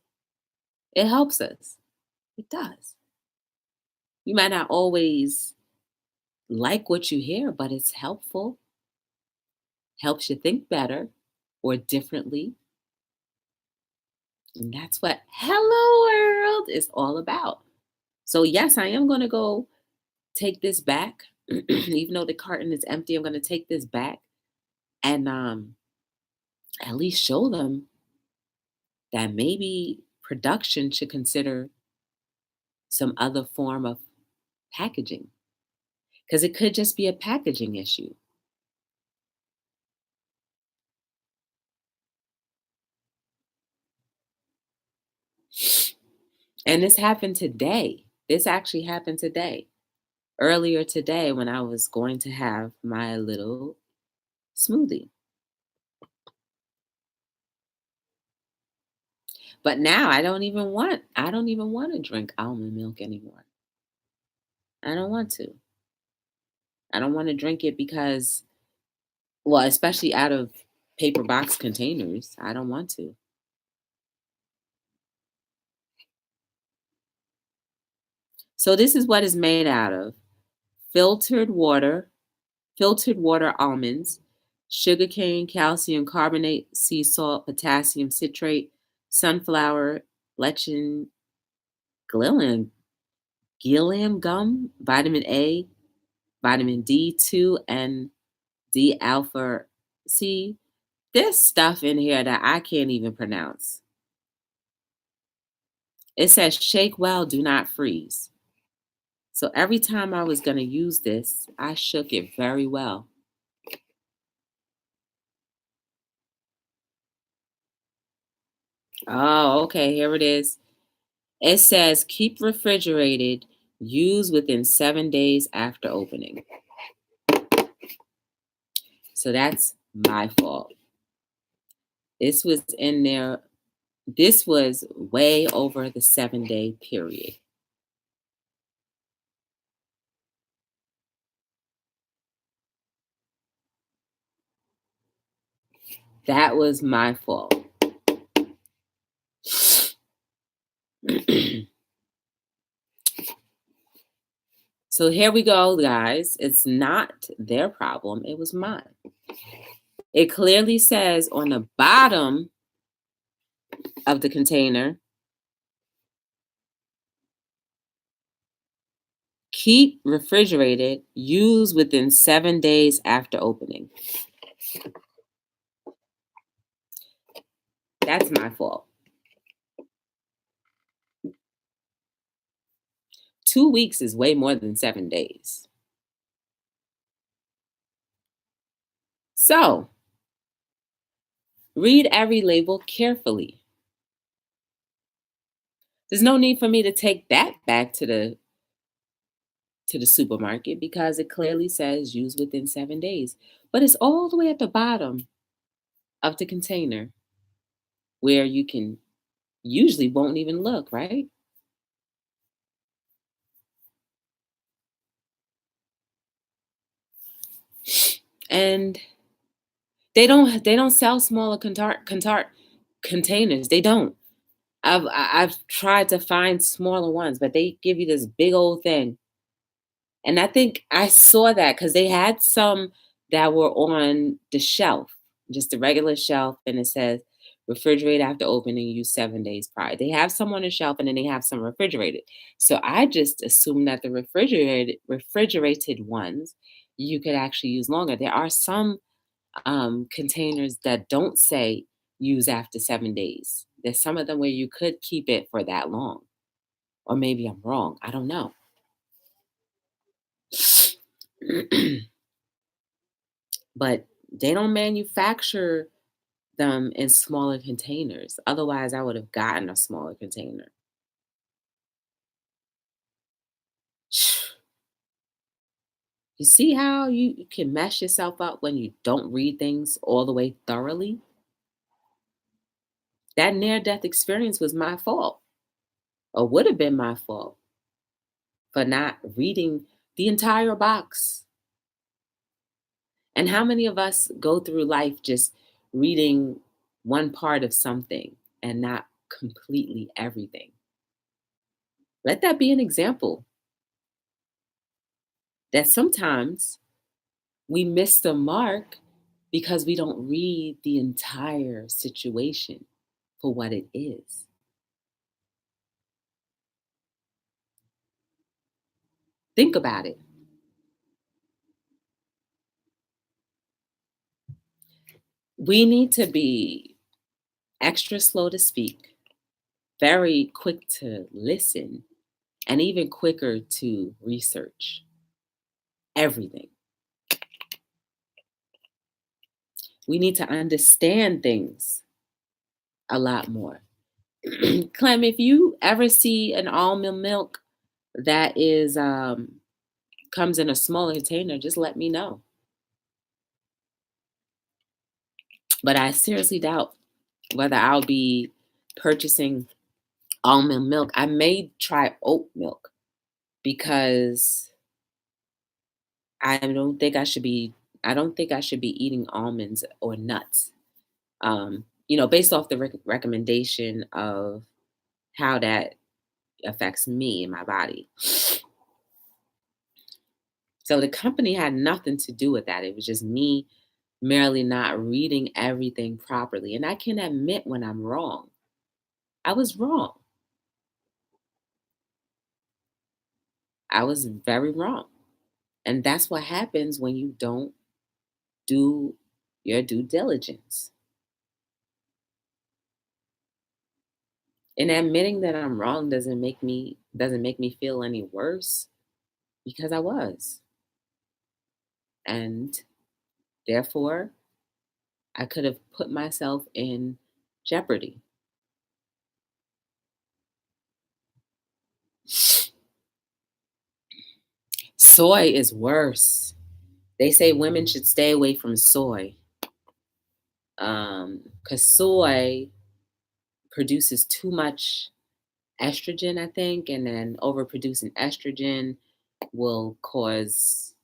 It helps us. It does. You might not always like what you hear, but it's helpful, helps you think better or differently. And that's what Hello World is all about. So, yes, I am going to go take this back. Even though the carton is empty, I'm going to take this back and at least show them that maybe production should consider some other form of packaging because it could just be a packaging issue. And this happened today. This actually happened today. earlier today when I was going to have my little smoothie. But now I don't even want to drink almond milk anymore. I don't want to. I don't want to drink it because, well, especially out of paper box containers, I don't want to. So this is what it's made out of. Filtered water almonds, sugarcane, calcium carbonate, sea salt, potassium citrate, sunflower, lecithin, gillium gum, vitamin A, vitamin D2, and D alpha C. There's stuff in here that I can't even pronounce. It says shake well, do not freeze. So every time I was going to use this, I shook it very well. Oh, okay, here it is. It says keep refrigerated, use within 7 days after opening. So that's my fault. This was in there. This was way over the 7-day period. That was my fault. So here we go, guys. It's not their problem. It was mine. It clearly says on the bottom of the container, keep refrigerated, use within 7 days after opening. That's my fault. 2 weeks is way more than 7 days. So, read every label carefully. There's no need for me to take that back to the supermarket because it clearly says use within 7 days. But it's all the way at the bottom of the container where you can usually won't even look, right? And they don't sell smaller containers. They don't. I've tried to find smaller ones, but they give you this big old thing. And I think I saw that because they had some that were on the shelf, just the regular shelf, and it says refrigerate after opening, use 7 days prior. They have some on the shelf and then they have some refrigerated. So I just assumed that the refrigerated ones you could actually use longer. There are some containers that don't say use after 7 days. There's some of them where you could keep it for that long. Or maybe I'm wrong. I don't know. But they don't manufacture them in smaller containers. Otherwise, I would have gotten a smaller container. You see how you can mess yourself up when you don't read things all the way thoroughly? That near death experience was my fault, or would have been my fault, for not reading the entire box. And how many of us go through life just reading one part of something and not completely everything? Let that be an example that sometimes we miss the mark because we don't read the entire situation for what it is. Think about it. We need to be extra slow to speak, very quick to listen, and even quicker to research everything. We need to understand things a lot more. Clem, if you ever see an almond milk that is comes in a smaller container, just let me know. But I seriously doubt whether I'll be purchasing almond milk. I may try oat milk because I don't think I should be I don't think I should be eating almonds or nuts. Based off the recommendation of how that affects me and my body. So the company had nothing to do with that. It was just me merely not reading everything properly. And I can admit when I'm wrong. I was wrong. I was very wrong. And that's what happens when you don't do your due diligence. And admitting that I'm wrong doesn't make me feel any worse because I was. And therefore, I could have put myself in jeopardy. Soy is worse. They say women should stay away from soy. Because soy produces too much estrogen, I think, and then overproducing estrogen will cause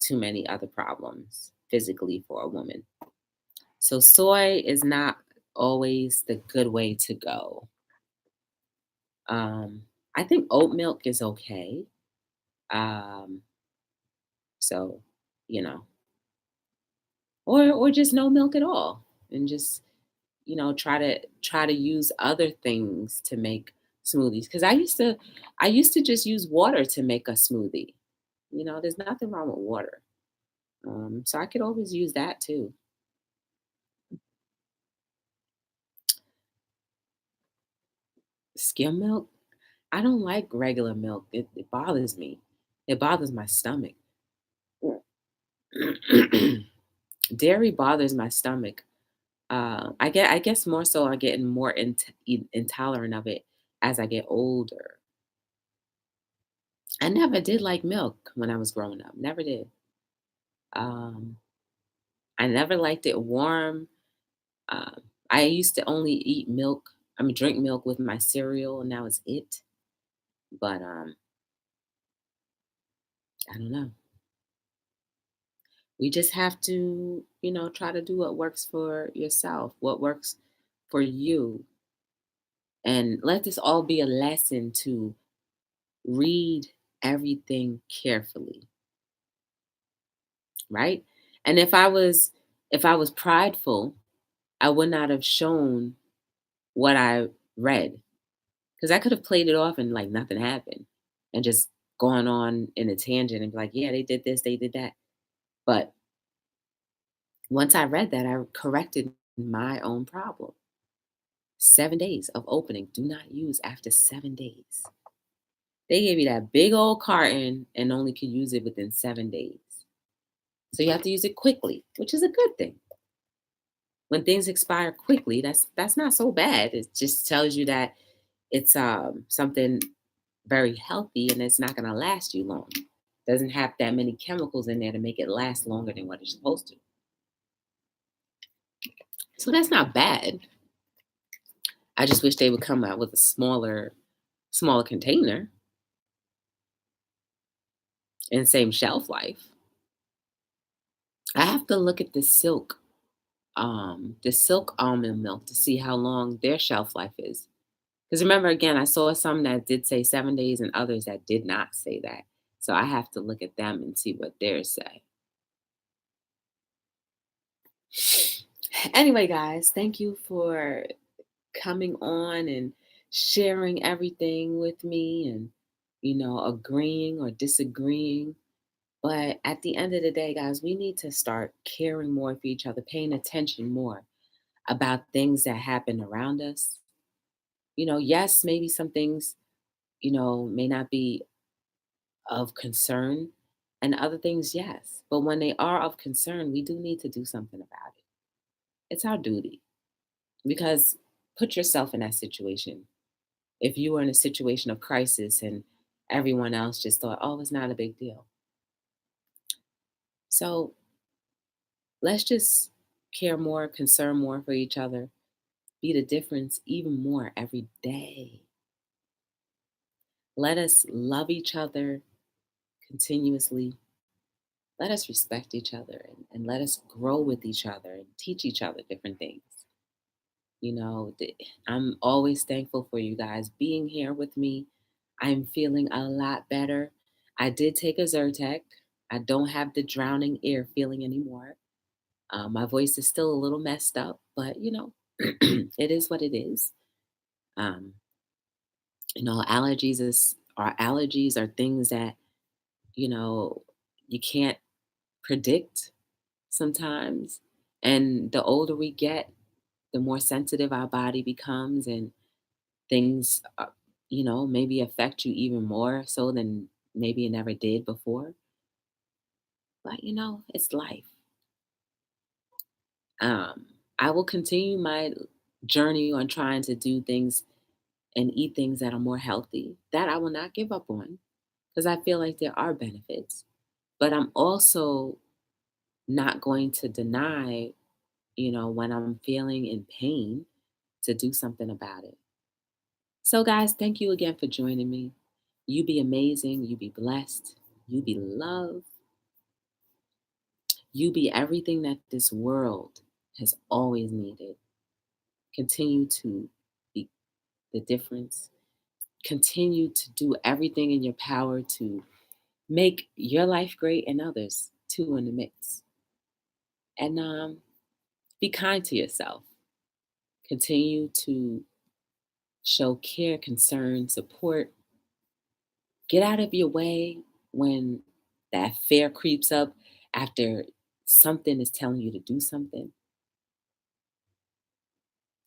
too many other problems physically for a woman. So soy is not always the good way to go. I think oat milk is okay. Um, so, you know, or just no milk at all, and just try to use other things to make smoothies. Because I used to just use water to make a smoothie. There's nothing wrong with water. So I could always use that too. Skim milk, I don't like regular milk. It bothers me. It bothers my stomach. Dairy bothers my stomach. I guess more so I'm getting more intolerant of it as I get older. I never did like milk when I was growing up. Never did. Um, I never liked it warm. I used to only eat milk. I mean, drink milk with my cereal, and that was it. But I don't know. We just have to, try to do what works for yourself, what works for you, and let this all be a lesson to read everything carefully, right? And if I was prideful, I would not have shown what I read, because I could have played it off and like nothing happened and just gone on in a tangent and be like, yeah, they did this, they did that. But once I read that, I corrected my own problem. 7 days of opening. Do not use after 7 days. They gave you that big old carton and only could use it within 7 days. So you have to use it quickly, which is a good thing. When things expire quickly, that's not so bad. It just tells you that it's something very healthy and it's not going to last you long. Doesn't have that many chemicals in there to make it last longer than what it's supposed to. So that's not bad. I just wish they would come out with a smaller container and same shelf life. I have to look at the silk almond milk to see how long their shelf life is. Because remember, again, I saw some that did say 7 days and others that did not say that. So I have to look at them and see what theirs say. Anyway, guys, thank you for coming on and sharing everything with me and, agreeing or disagreeing. But at the end of the day, guys, we need to start caring more for each other, paying attention more about things that happen around us. Yes, maybe some things, may not be of concern, and other things, yes. But when they are of concern, we do need to do something about it. It's our duty because put yourself in that situation. If you were in a situation of crisis and everyone else just thought, oh, it's not a big deal. So let's just care more, concern more for each other, be the difference even more every day. Let us love each other continuously. Let us respect each other and let us grow with each other and teach each other different things. I'm always thankful for you guys being here with me. I'm feeling a lot better. I did take a Zyrtec. I don't have the drowning ear feeling anymore. My voice is still a little messed up, but it is what it is. Um, allergies are things that you know you can't predict sometimes. And the older we get, the more sensitive our body becomes, and things, maybe affect you even more so than maybe it never did before. But, it's life. Um, I will continue my journey on trying to do things and eat things that are more healthy. That I will not give up on because I feel like there are benefits. But I'm also not going to deny, when I'm feeling in pain, to do something about it. So, guys, thank you again for joining me. You be amazing. You be blessed. You be loved. You be everything that this world has always needed. Continue to be the difference. Continue to do everything in your power to make your life great and others too in the mix. And be kind to yourself. Continue to show care, concern, support. Get out of your way when that fear creeps up after something is telling you to do something.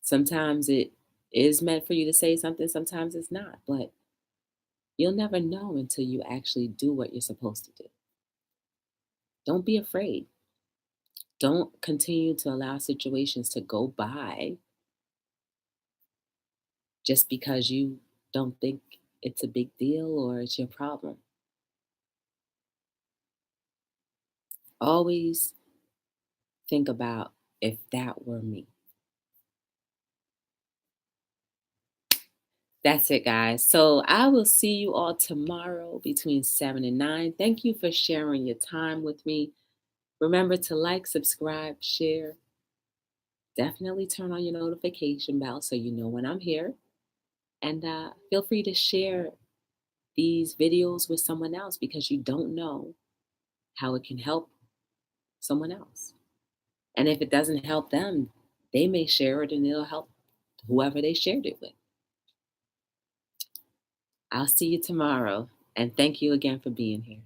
Sometimes it is meant for you to say something, sometimes it's not, but you'll never know until you actually do what you're supposed to do. Don't be afraid. Don't continue to allow situations to go by just because you don't think it's a big deal or it's your problem. Always think about if that were me. That's it, guys. So I will see you all tomorrow between 7 and 9. Thank you for sharing your time with me. Remember to like, subscribe, share. Definitely turn on your notification bell so you know when I'm here. And feel free to share these videos with someone else because you don't know how it can help someone else. And if it doesn't help them, they may share it and it'll help whoever they shared it with. I'll see you tomorrow. And thank you again for being here.